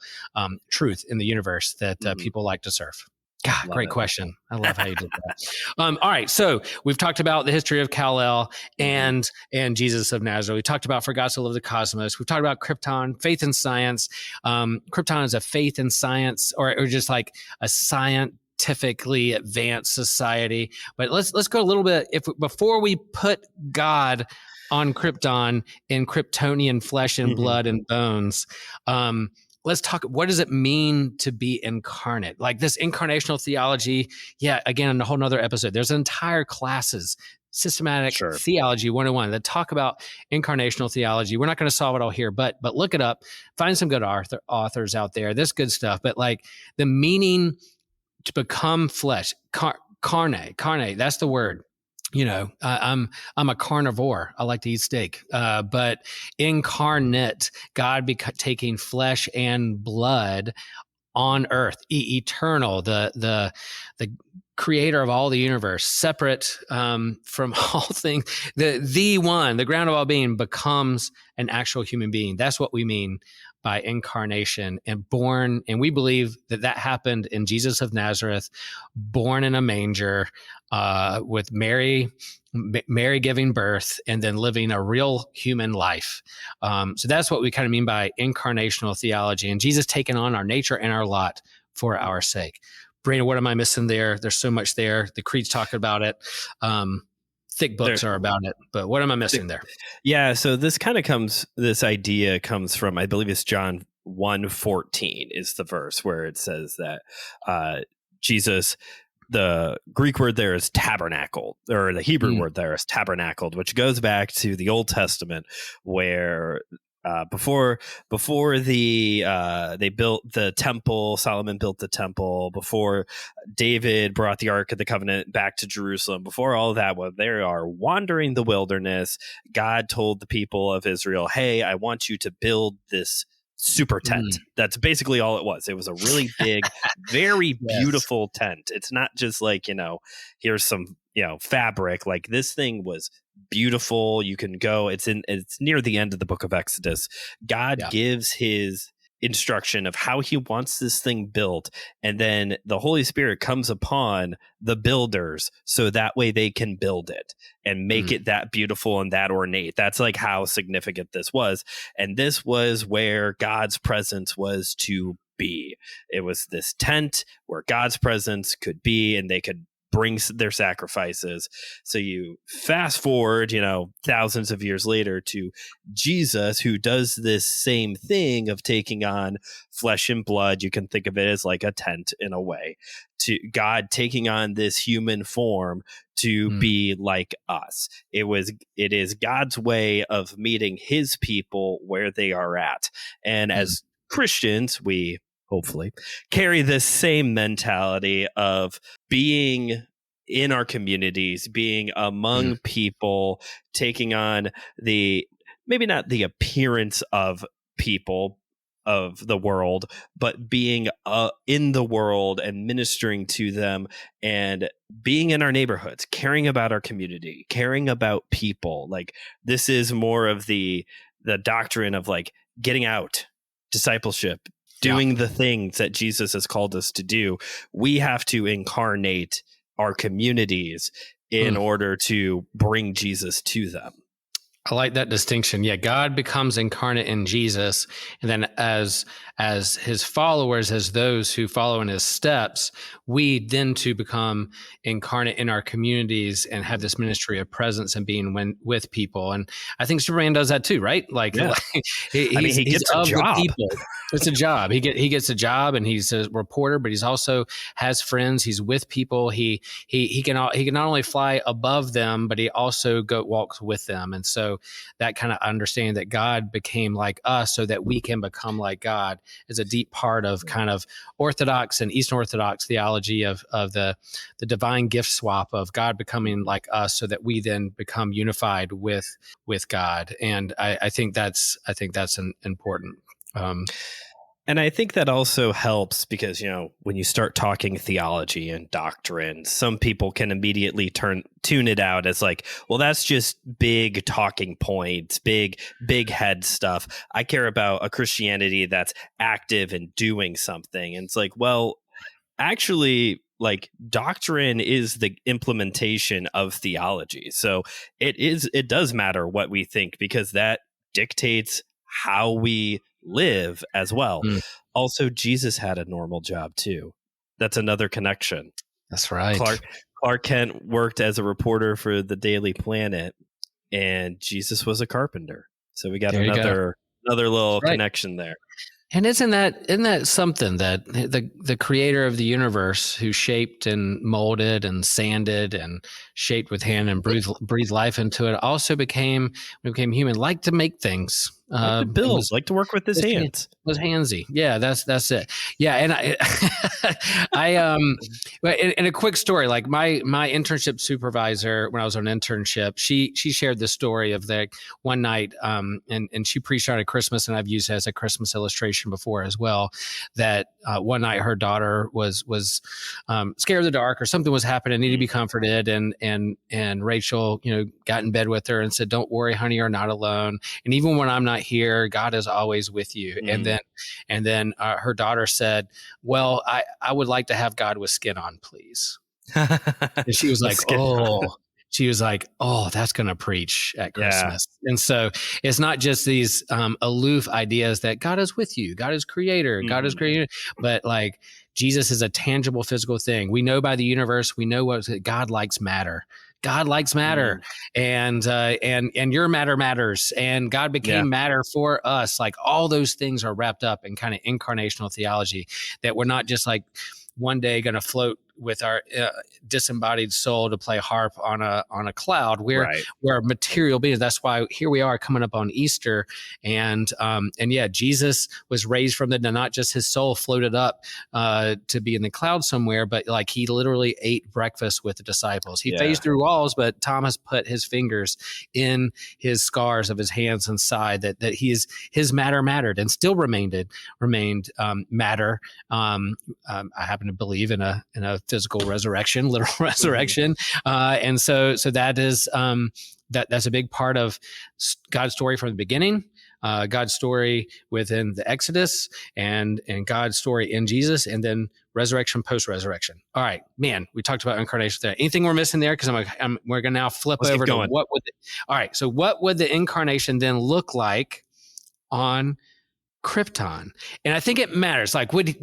truth in the universe that people like to surf. God, great question. I love how you did that. All right. So we've talked about the history of Kal-El and Jesus of Nazareth. We talked about For God So Loved the Cosmos. We've talked about Krypton, faith and science. Krypton is a faith and science, or just like a scientifically advanced society. But let's go a little bit, before we put God on Krypton in Kryptonian flesh and blood and bones, let's talk, what does it mean to be incarnate? Like this incarnational theology, again, a whole nother episode. There's entire classes, systematic theology 101, that talk about incarnational theology. We're not going to solve it all here, but look it up. Find some good authors out there. This good stuff. But like the meaning to become flesh, carne, that's the word. I'm a carnivore. I like to eat steak. But incarnate, God taking flesh and blood on earth, eternal, the creator of all the universe, separate from all things, the one, the ground of all being, becomes an actual human being. That's what we mean by incarnation, and born. And we believe that happened in Jesus of Nazareth, born in a manger, with Mary giving birth, and then living a real human life. So that's what we kind of mean by incarnational theology, and Jesus taking on our nature and our lot for our sake. Brandon, what am I missing there? There's so much there. The creeds talk about it. Thick books are about it, but what am I missing there? Yeah, so this idea comes from, I believe it's John 1:14 is the verse where it says that Jesus, the Greek word there is tabernacled, or the Hebrew word there is tabernacled, which goes back to the Old Testament, where before they built the temple, Solomon built the temple, before David brought the Ark of the Covenant back to Jerusalem, before all of that, when they are wandering the wilderness, God told the people of Israel, hey, I want you to build this super tent. That's basically all it was. It was a really big, very beautiful tent. It's not just like, here's some, fabric. Like, this thing was beautiful. You can go, it's near the end of the book of Exodus. God gives his instruction of how he wants this thing built, and then the Holy Spirit comes upon the builders so that way they can build it and make it that beautiful and that ornate. That's like how significant this was. And this was where God's presence was to be. It was this tent where God's presence could be, and they could bring their sacrifices. So you fast forward, thousands of years later to Jesus, who does this same thing of taking on flesh and blood. You can think of it as like a tent in a way, to God taking on this human form to be like us. It is God's way of meeting his people where they are at. And as Christians, we hopefully carry this same mentality of being in our communities, being among people, taking on maybe not the appearance of people of the world, but being in the world and ministering to them, and being in our neighborhoods, caring about our community, caring about people. Like, this is more of the doctrine of like getting out, discipleship, doing the things that Jesus has called us to do. We have to incarnate our communities in order to bring Jesus to them. I like that distinction. Yeah, God becomes incarnate in Jesus, and then as his followers, as those who follow in his steps, we then to become incarnate in our communities and have this ministry of presence and being with people. And I think Superman does that too, right? Like, Yeah. he's gets a of job. the people. It's a job. He gets a job, and he's a reporter, but he's also has friends. He's with people. He can not only fly above them, but he also walks with them. And so that kind of understanding that God became like us so that we can become like God is a deep part of kind of Orthodox and Eastern Orthodox theology of the divine gift swap of God becoming like us so that we then become unified with God. And I think that's an important. And I think that also helps because, when you start talking theology and doctrine, some people can immediately tune it out as like, well, that's just big talking points, big head stuff. I care about a Christianity that's active and doing something. And it's like, well, actually, like doctrine is the implementation of theology. So it does matter what we think because that dictates how we live as well. Also, Jesus had a normal job too. That's another connection. That's right. Clark Kent worked as a reporter for the Daily Planet, and Jesus was a carpenter. So we got another little connection there. And isn't that something that the creator of the universe who shaped and molded and sanded and shaped with hand and breathed life into it also became human, liked to make things. Like to build, like to work with his hands. Was handsy. Yeah, that's it. Yeah, and in a quick story, like my internship supervisor when I was on internship, she shared the story of that one night, and she preached on a Christmas, and I've used it as a Christmas illustration before as well. That one night her daughter was scared of the dark or something was happening, needed to be comforted, and Rachel, got in bed with her and said, "Don't worry, honey, you're not alone. And even when I'm not here, God is always with you." And then her daughter said, "Well, I would like to have God with skin on, please." And she was like, "Oh, that's going to preach at Christmas." Yeah. And so it's not just these aloof ideas that God is with you, God is creator, God is creator, but like Jesus is a tangible physical thing. We know by the universe, we know what God likes matter. God likes matter, and your matter matters, and God became matter for us. Like all those things are wrapped up in kind of incarnational theology, that we're not just like one day going to float with our disembodied soul to play harp on a cloud. We're material beings. That's why here we are coming up on Easter, and Jesus was raised from the not just his soul floated up to be in the cloud somewhere, but like he literally ate breakfast with the disciples. He phased through walls, but Thomas put his fingers in his scars of his hands and side. That his matter mattered and still remained matter. I happen to believe in a physical resurrection, literal resurrection, and so that is that's a big part of God's story from the beginning, God's story within the Exodus, and God's story in Jesus, and then resurrection, post-resurrection. All right, man, we talked about incarnation there. Anything we're missing there? Because we're going to now flip over to what would. All right, so what would the incarnation then look like on Krypton? And I think it matters. Like, would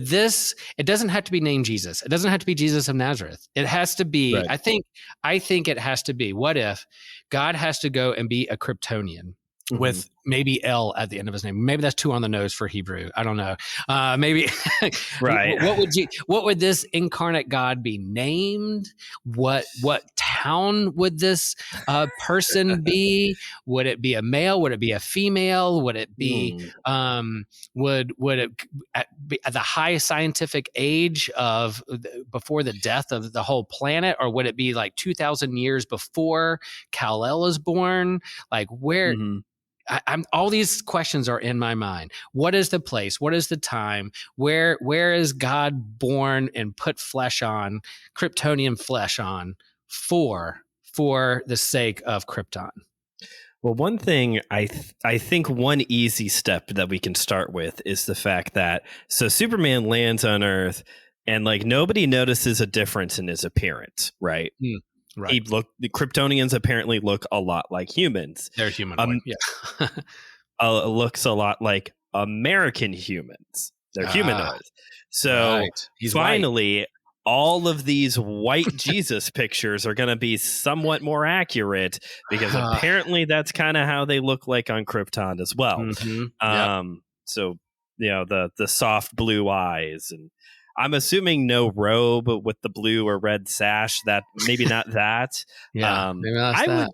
this? It doesn't have to be named Jesus. It doesn't have to be Jesus of Nazareth. It has to be. Right. I think it has to be. What if God has to go and be a Kryptonian with maybe L at the end of his name? Maybe that's too on the nose for Hebrew. I don't know. Maybe. Right. What would this incarnate God be named? What town would this person be? Would it be a male? Would it be a female? Would it be would it be at the high scientific age of before the death of the whole planet, or would it be like 2,000 years before Kal-El is born? Like where? I'm all these questions are in my mind. What is the place? What is the time? Where is God born and put flesh on, Kryptonian flesh on for the sake of Krypton? Well, one thing I think one easy step that we can start with is the fact that so Superman lands on Earth and like nobody notices a difference in his appearance, right? Right. The Kryptonians apparently look a lot like humans. They're humanoid. Yeah. Looks a lot like American humans. They're Ah, humanoids. So right. He's white. finally, all of these white Jesus pictures are going to be somewhat more accurate because apparently that's kind of how they look like on Krypton as well. Mm-hmm. Yep. So the soft blue eyes, and I'm assuming no robe with the blue or red sash. That maybe not that. Yeah. Maybe that's that.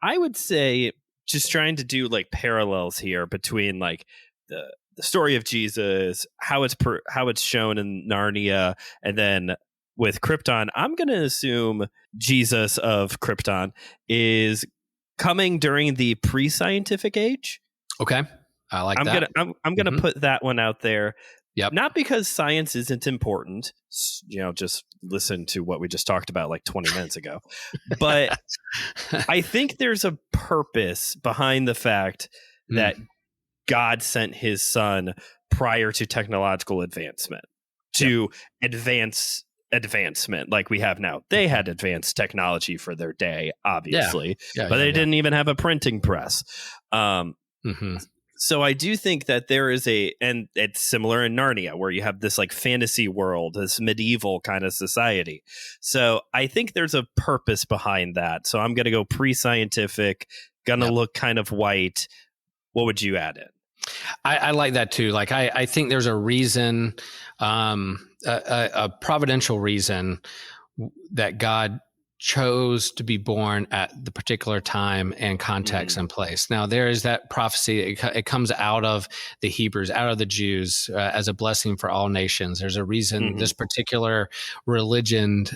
I would say, just trying to do like parallels here between like the story of Jesus, how it's shown in Narnia, and then with Krypton. I'm going to assume Jesus of Krypton is coming during the pre-scientific age. Okay, I like that. I'm gonna put that one out there. Yep. Not because science isn't important. Just listen to what we just talked about like 20 minutes ago. But I think there's a purpose behind the fact that God sent his son prior to technological advancement to advancement like we have now. They had advanced technology for their day, obviously, but they didn't even have a printing press. So I do think that there is and it's similar in Narnia, where you have this like fantasy world, this medieval kind of society. So I think there's a purpose behind that. So I'm going to go pre-scientific, going to look kind of white. What would you add in? I like that too. Like I think there's a reason, a providential reason that God chose to be born at the particular time and context and place. Now there is that prophecy. It comes out of the Hebrews, out of the Jews, as a blessing for all nations. There's a reason this particular religion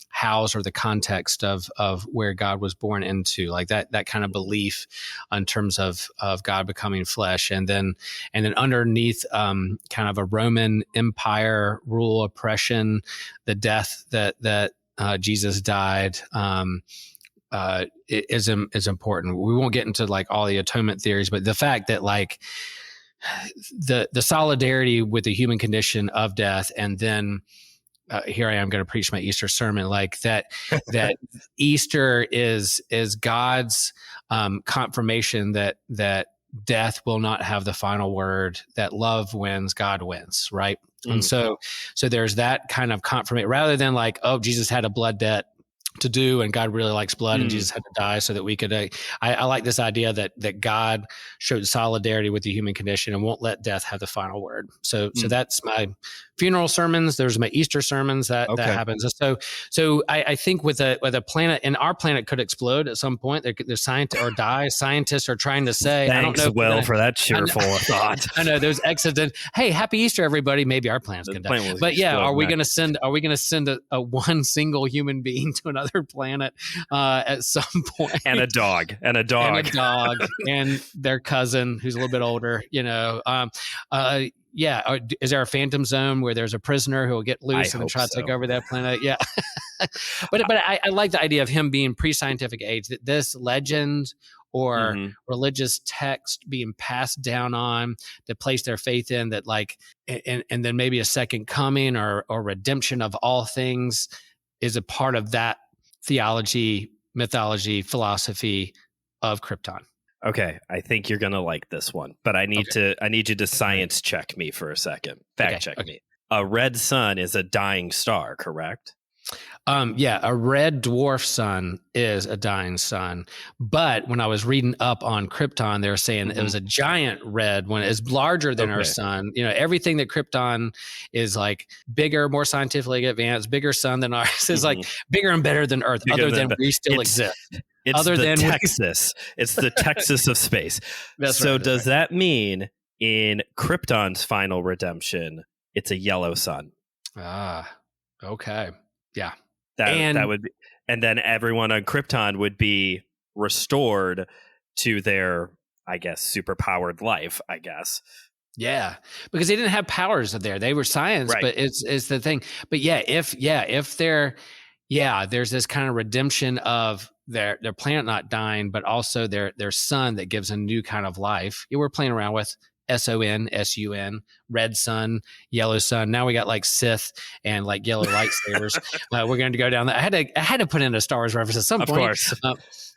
house or the context of where God was born into, like that kind of belief in terms of God becoming flesh, and then underneath kind of a Roman Empire rule, oppression, the death that Jesus died is important. We won't get into like all the atonement theories, but the fact that like the solidarity with the human condition of death, and then here I am going to preach my Easter sermon, like that Easter is God's confirmation that death will not have the final word, that love wins, God wins, right? And so there's that kind of confirmation, rather than like, oh, Jesus had a blood debt to do, and God really likes blood, and Jesus had to die so that we could. I like this idea that God showed solidarity with the human condition and won't let death have the final word. So that's my funeral sermons. There's my Easter sermons that happens. So I think with a planet, and our planet could explode at some point. There's scientists or die. Scientists are trying to say, thanks, I don't know, for that cheerful thought. I know there's accident. Hey, happy Easter, everybody. Maybe our planet's going to die. But yeah, are we going to send a one single human being to another planet at some point? And a dog. And their cousin who's a little bit older, yeah. Is there a phantom zone where there's a prisoner who will get loose and try to take over that planet? Yeah. but I like the idea of him being pre-scientific age, that this legend or religious text being passed down on, to place their faith in, that like, and then maybe a second coming or redemption of all things is a part of that theology, mythology, philosophy of Krypton. Okay, I think you're gonna like this one, but I need you to science check me for a second. Fact check me. A red sun is a dying star, correct? Yeah, a red dwarf sun is a dying sun. But when I was reading up on Krypton, they were saying it was a giant red one. It's larger than our sun. Everything that Krypton is like bigger, more scientifically advanced, bigger sun than ours is like bigger and better than Earth, other than we still exist. It's Texas. It's the Texas of space. Does that mean in Krypton's final redemption, it's a yellow sun? Ah, okay. Yeah. That would be, and then everyone on Krypton would be restored to their, I guess, superpowered life, I guess. Yeah, because they didn't have powers there. They were science, right. But it's the thing. But if there's this kind of redemption of their planet not dying, but also their sun that gives a new kind of life. We're playing around with SON, red sun, yellow sun. Now we got like Sith and like yellow lightsabers. We're going to go down that. I had to put in a Star Wars reference at some Of point. course.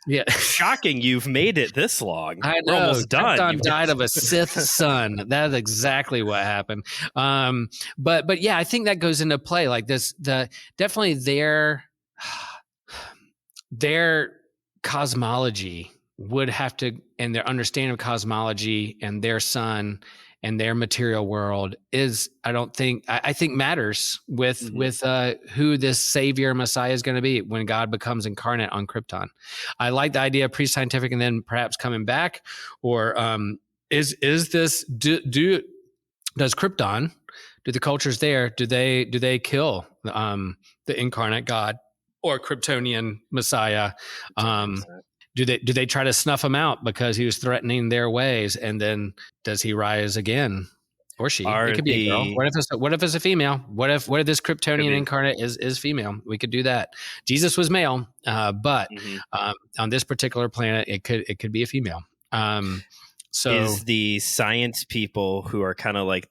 Yeah. Shocking you've made it this long. I We're know. almost done. Krypton died of a Sith son. That's exactly what happened. But yeah, I think that goes into play. Like definitely their cosmology would have to, and their understanding of cosmology and their sun and their material world is, I think matters with who this savior Messiah is going to be when God becomes incarnate on Krypton. I like the idea of pre-scientific and then perhaps coming back, or does Krypton, do the cultures there, do they kill the incarnate God or Kryptonian Messiah? Do they try to snuff him out because he was threatening their ways? And then does he rise again, or she? It could be a girl. What if it's a female? What if this Kryptonian incarnate is female? We could do that. Jesus was male, but on this particular planet, it could be a female. So is the science people who are kind of like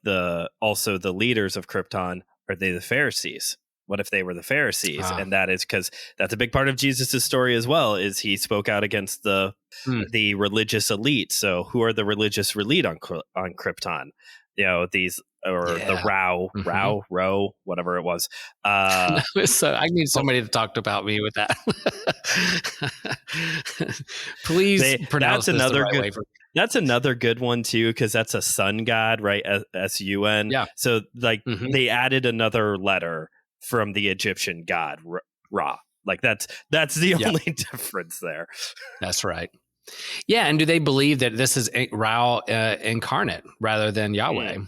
also the leaders of Krypton, are they the Pharisees? What if they were the Pharisees? And that is because that's a big part of Jesus's story as well, is he spoke out against the religious elite. So who are the religious elite on Krypton? These, or the Row, whatever it was. So I need somebody to talk about me with that. Please pronounce this the right way for me. That's another good one too, because that's a sun god, right? SUN. Yeah. So they added another letter from the Egyptian god Ra. Like that's the only difference there. That's right. Yeah, and do they believe that this is Ra incarnate rather than Yahweh?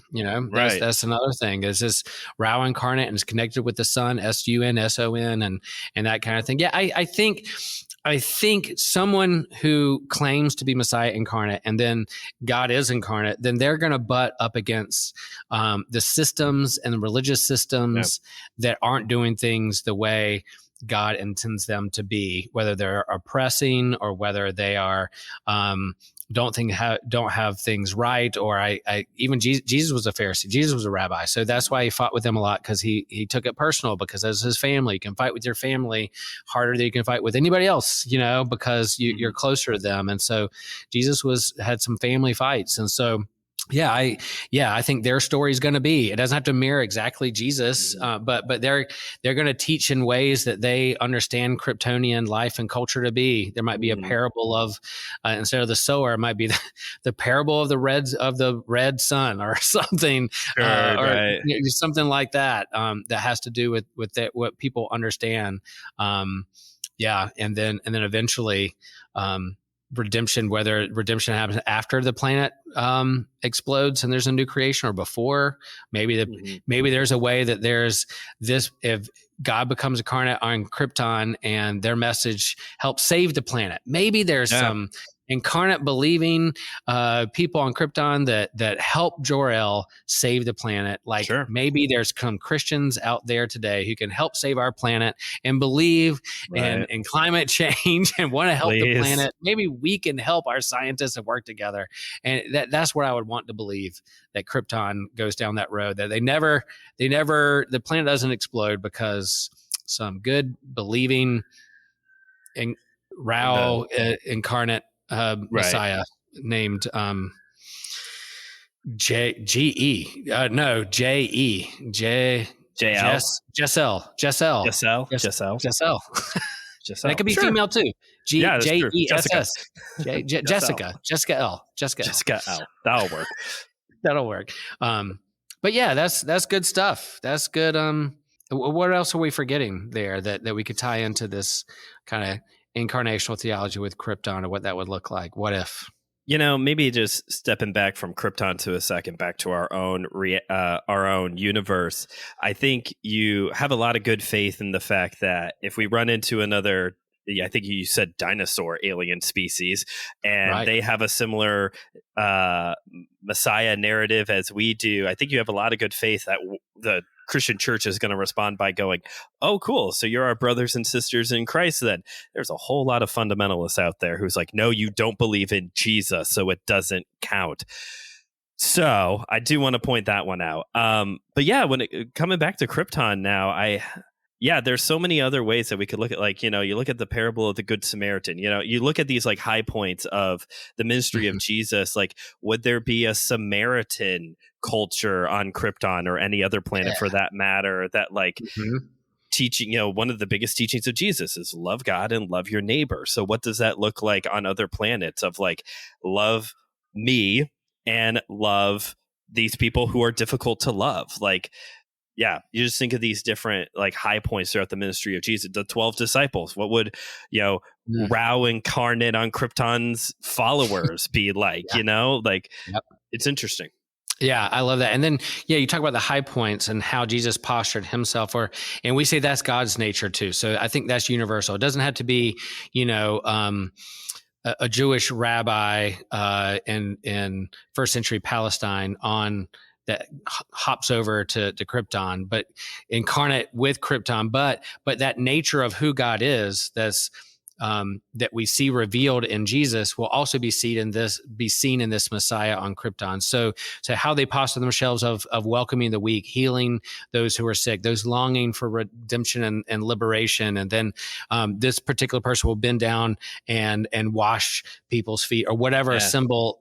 That's another thing. Is this Ra incarnate and is connected with the sun, SUN, and that kind of thing? Yeah, I think someone who claims to be Messiah incarnate and then God is incarnate, then they're going to butt up against the systems and the religious systems that aren't doing things the way God intends them to be, whether they're oppressing or whether they are don't have things right. Or even Jesus was a Pharisee. Jesus was a rabbi. So that's why he fought with them a lot, because he took it personal, because as his family, you can fight with your family harder than you can fight with anybody else, because you're closer to them. And so Jesus had some family fights. And so I think their story is going to be, it doesn't have to mirror exactly Jesus, but they're going to teach in ways that they understand Kryptonian life and culture to be. There might be a parable of, instead of the sower, it might be the parable of the red sun or something, or something like that, that has to do with what people understand. And then eventually, redemption, whether redemption happens after the planet explodes and there's a new creation, or before. Maybe there's a way that there's this, if God becomes incarnate on Krypton and their message helps save the planet, maybe there's some incarnate believing people on Krypton that help Jor-El save the planet. Like maybe there's some Christians out there today who can help save our planet and believe in climate change and want to help the planet. Maybe we can help our scientists and work together. And that's what I would want to believe, that Krypton goes down that road, that the planet doesn't explode because some good believing incarnate Messiah named Jessel. That could be female too. Jess. Jessica L. That'll work. That'll work. But yeah, that's good stuff. That's good. What else are we forgetting there that we could tie into this kind of incarnational theology with Krypton, or what that would look like? What if? Maybe just stepping back from Krypton to a second, back to our own universe. I think you have a lot of good faith in the fact that if we run into another, I think you said dinosaur alien species, and they have a similar Messiah narrative as we do, I think you have a lot of good faith that the Christian church is going to respond by going, oh, cool. So you're our brothers and sisters in Christ then. There's a whole lot of fundamentalists out there who's like, no, you don't believe in Jesus, so it doesn't count. So I do want to point that one out. But yeah, coming back to Krypton now, there's so many other ways that we could look at, like, you look at the parable of the Good Samaritan, you look at these like high points of the ministry of Jesus. Like, would there be a Samaritan culture on Krypton or any other planet for that matter that like teaching, one of the biggest teachings of Jesus is love God and love your neighbor. So what does that look like on other planets of like love me and love these people who are difficult to love? Like, yeah, you just think of these different like high points throughout the ministry of Jesus. The 12 disciples, what would, Rao incarnate on Krypton's followers be like, like it's interesting. Yeah, I love that. And then, you talk about the high points and how Jesus postured himself, and we say that's God's nature too. So I think that's universal. It doesn't have to be, a Jewish rabbi in first century Palestine that hops over to Krypton, but incarnate with Krypton. But that nature of who God is, that we see revealed in Jesus, will also be seen in this Messiah on Krypton. So how they posture themselves of welcoming the weak, healing those who are sick, those longing for redemption and liberation, and then this particular person will bend down and wash people's feet, or whatever a symbol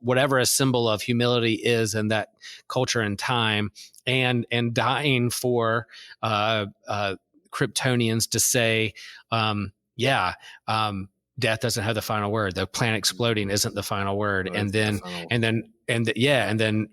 of humility is in that culture and time, and dying for Kryptonians to say, death doesn't have the final word. The planet exploding isn't the final word. And then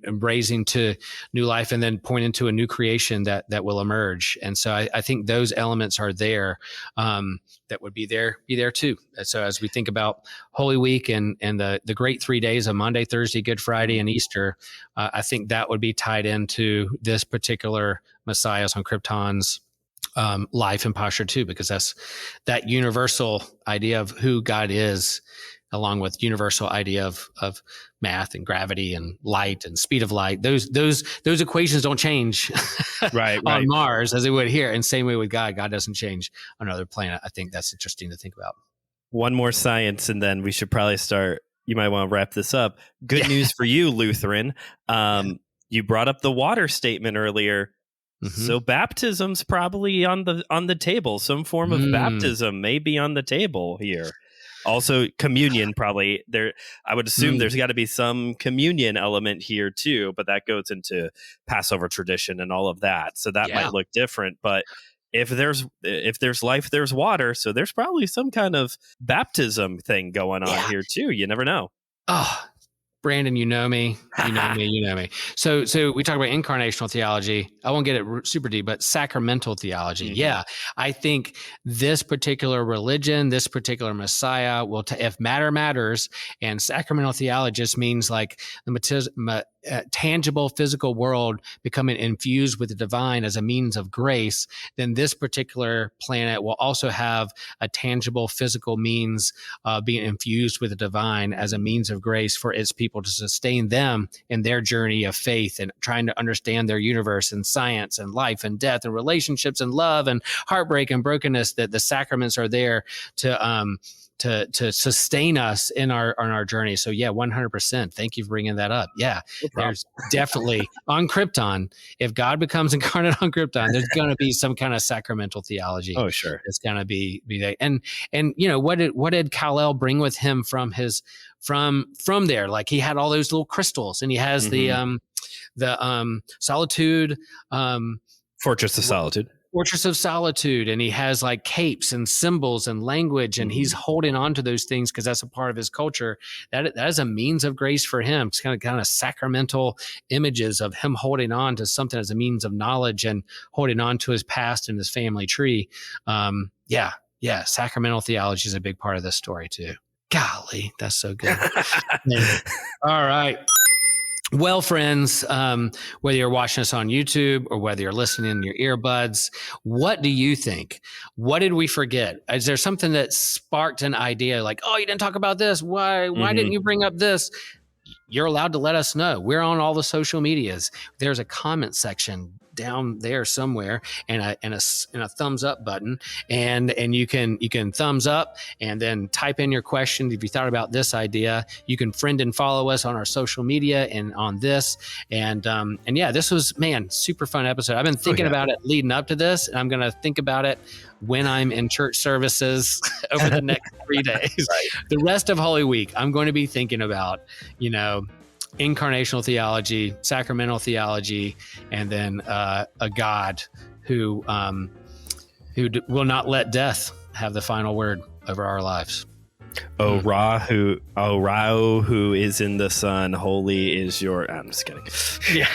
raising to new life, and then pointing to a new creation that will emerge. And so I think those elements are there, that would be there too. So as we think about Holy Week and the great 3 days of Monday, Thursday, Good Friday, and Easter, I think that would be tied into this particular Messiah's on Krypton's life and posture too, because that's that universal idea of who God is, along with universal idea of math and gravity and light and speed of light. Those equations don't change right on Mars as they would here. And same way with God. God doesn't change on another planet. I think that's interesting to think about. One more science, and then we should probably start. You might want to wrap this up. Good news for you, Lutheran. You brought up the water statement earlier. So baptism's probably on the table. Some form of baptism may be on the table here. Also, communion probably there. I would assume there's got to be some communion element here too, but that goes into Passover tradition and all of that. So that might look different. But if there's life, there's water. So there's probably some kind of baptism thing going on here too. You never know. Oh, Brandon, you know me. So we talk about incarnational theology. I won't get it super deep, but sacramental theology. Yeah, I think this particular religion, this particular Messiah will, if matter matters, and sacramental theology just means like the tangible physical world becoming infused with the divine as a means of grace, then this particular planet will also have a tangible physical means being infused with the divine as a means of grace for its people to sustain them in their journey of faith and trying to understand their universe and science and life and death and relationships and love and heartbreak and brokenness. That the sacraments are there to sustain us in our journey. So 100%. Thank you for bringing that up. Yeah, there's definitely on Krypton. If God becomes incarnate on Krypton, there's going to be some kind of sacramental theology. Oh, sure. It's going to be there. And what did Kal-El bring with him from there? Like he had all those little crystals, and he has the solitude, Fortress of Solitude. Fortress of Solitude, and he has like capes and symbols and language, and he's holding on to those things because that's a part of his culture. That is a means of grace for him. It's kind of sacramental images of him holding on to something as a means of knowledge and holding on to his past and his family tree. Sacramental theology is a big part of this story too. Golly, that's so good. All right. Well, friends, whether you're watching us on YouTube or whether you're listening in your earbuds, what do you think? What did we forget? Is there something that sparked an idea like, oh, you didn't talk about this? Why didn't you bring up this? You're allowed to let us know. We're on all the social medias. There's a comment section down there somewhere, and a thumbs up button, and you can thumbs up and then type in your question. If you thought about this idea, you can friend and follow us on our social media and on this. And yeah, this was, man, super fun episode. I've been thinking about it leading up to this, and I'm going to think about it when I'm in church services over the next 3 days. Right. The rest of Holy Week, I'm going to be thinking about, incarnational theology, sacramental theology, and then a God who will not let death have the final word over our lives. O Ra, who is in the sun, holy is your. I'm just kidding. Yeah,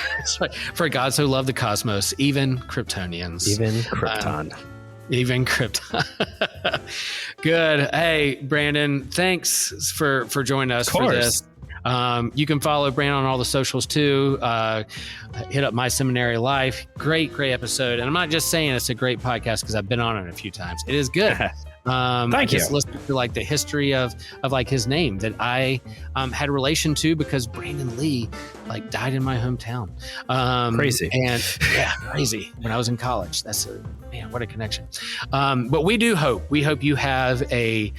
for God so loved the cosmos, even Kryptonians, even Krypton. Even Krypton. Good. Hey, Brandon, thanks for joining us for this. You can follow Brandon on all the socials too. Hit up My Seminary Life. Great episode. And I'm not just saying it's a great podcast because I've been on it a few times. It is good. Thank you. Just listen to like the history of like his name that I had a relation to because Brandon Lee like died in my hometown. Crazy. And yeah, crazy. When I was in college. Man, what a connection. But we hope you have a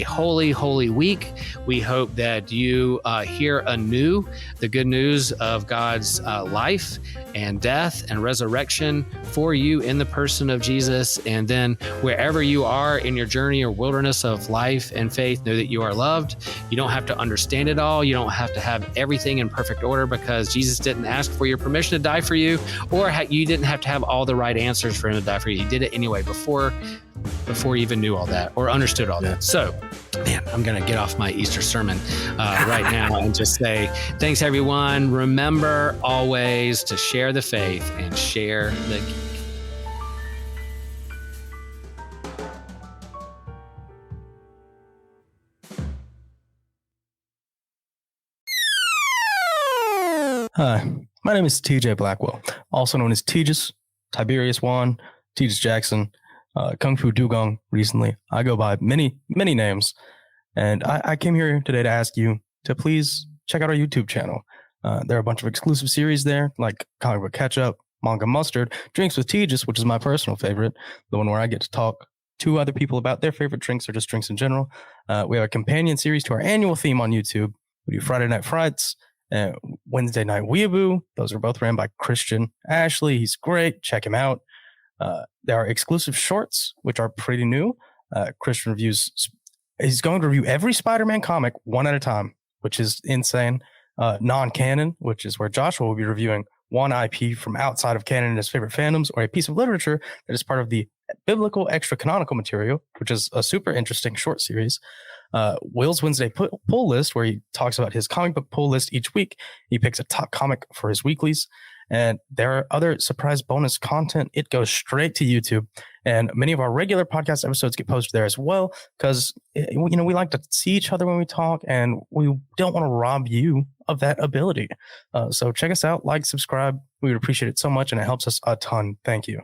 holy week. We hope that you hear anew the good news of God's life and death and resurrection for you in the person of Jesus. And then wherever you are in your journey or wilderness of life and faith, know that you are loved. You don't have to understand it all. You don't have to have everything in perfect order because Jesus didn't ask for your permission to die for you, or you didn't have to have all the right answers for him to die for you. He did it anyway before you even knew all that or understood all that. So, man, I'm going to get off my Easter sermon right now and just say, thanks, everyone. Remember always to share the faith and share the geek. Hi, my name is TJ Blackwell, also known as Tejas, Tiberius Wan, Tejas Jackson, Kung Fu Dugong recently. I go by many names, and I came here today to ask you to please check out our YouTube channel. There are a bunch of exclusive series there, like Comic Book Ketchup, Manga Mustard, Drinks with Tejas, which is my personal favorite, the one where I get to talk to other people about their favorite drinks or just drinks in general. We have a companion series to our annual theme on YouTube. We do Friday Night Frights, Wednesday Night Weeaboo. Those are both ran by Christian Ashley. He's great. Check him out. There are exclusive shorts, which are pretty new. Christian reviews. He's going to review every Spider-Man comic one at a time, which is insane. Non-canon, which is where Joshua will be reviewing one IP from outside of canon in his favorite fandoms, or a piece of literature that is part of the biblical extra canonical material, which is a super interesting short series. Will's Wednesday pull list, where he talks about his comic book pull list each week. He picks a top comic for his weeklies. And there are other surprise bonus content. It goes straight to YouTube. And many of our regular podcast episodes get posted there as well, because we like to see each other when we talk, and we don't want to rob you of that ability. So check us out, like, subscribe. We would appreciate it so much, and it helps us a ton. Thank you.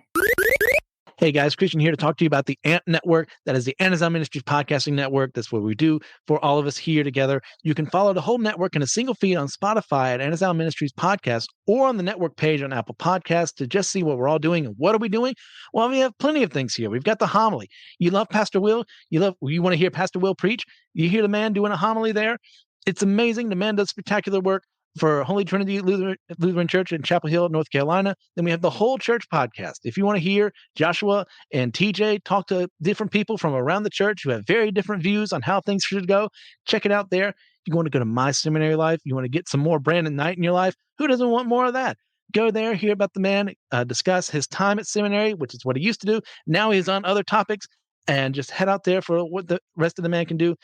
Hey guys, Christian here to talk to you about the ANT Network. That is the Amazon Ministries Podcasting Network. That's what we do for all of us here together. You can follow the whole network in a single feed on Spotify at Amazon Ministries Podcast, or on the network page on Apple Podcasts to just see what we're all doing. And what are we doing? Well, we have plenty of things here. We've got the homily. You love Pastor Will. You want to hear Pastor Will preach. You hear the man doing a homily there. It's amazing. The man does spectacular work for Holy Trinity Lutheran Church in Chapel Hill, North Carolina. Then we have the Whole Church podcast. If you want to hear Joshua and TJ talk to different people from around the church who have very different views on how things should go, check it out there. You want to go to My Seminary Life, you want to get some more Brandon Knight in your life, who doesn't want more of that? Go there, hear about the man, discuss his time at seminary, which is what he used to do. Now he's on other topics, and just head out there for what the rest of the man can do.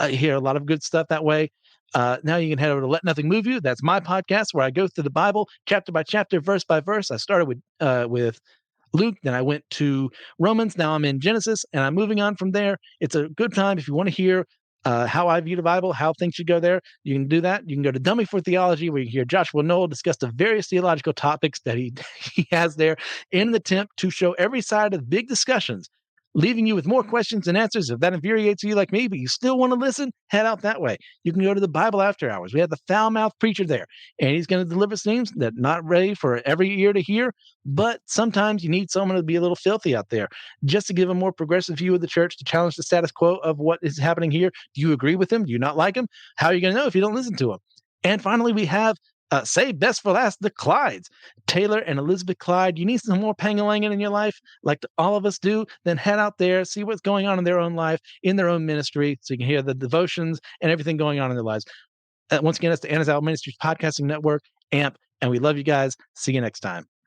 Hear a lot of good stuff that way. Now you can head over to Let Nothing Move You. That's my podcast where I go through the Bible chapter by chapter, verse by verse. I started with Luke, then I went to Romans. Now I'm in Genesis, and I'm moving on from there. It's a good time if you want to hear how I view the Bible, how things should go there. You can do that. You can go to Dummy for Theology, where you can hear Joshua Noel discuss the various theological topics that he has there in an attempt to show every side of the big discussions leaving you with more questions and answers. If that infuriates you like me, but you still want to listen, head out that way. You can go to the Bible After Hours. We have the foul-mouthed preacher there, and he's going to deliver things that not ready for every ear to hear, but sometimes you need someone to be a little filthy out there just to give a more progressive view of the church, to challenge the status quo of what is happening here. Do you agree with him? Do you not like him? How are you going to know if you don't listen to him? And finally, we have say best for last, the Clydes. Taylor and Elizabeth Clyde. You need some more pangalanging in your life, like all of us do, then head out there, see what's going on in their own life, in their own ministry, so you can hear the devotions and everything going on in their lives. Once again, that's the Anna's Out Ministries Podcasting Network, AMP, and we love you guys. See you next time.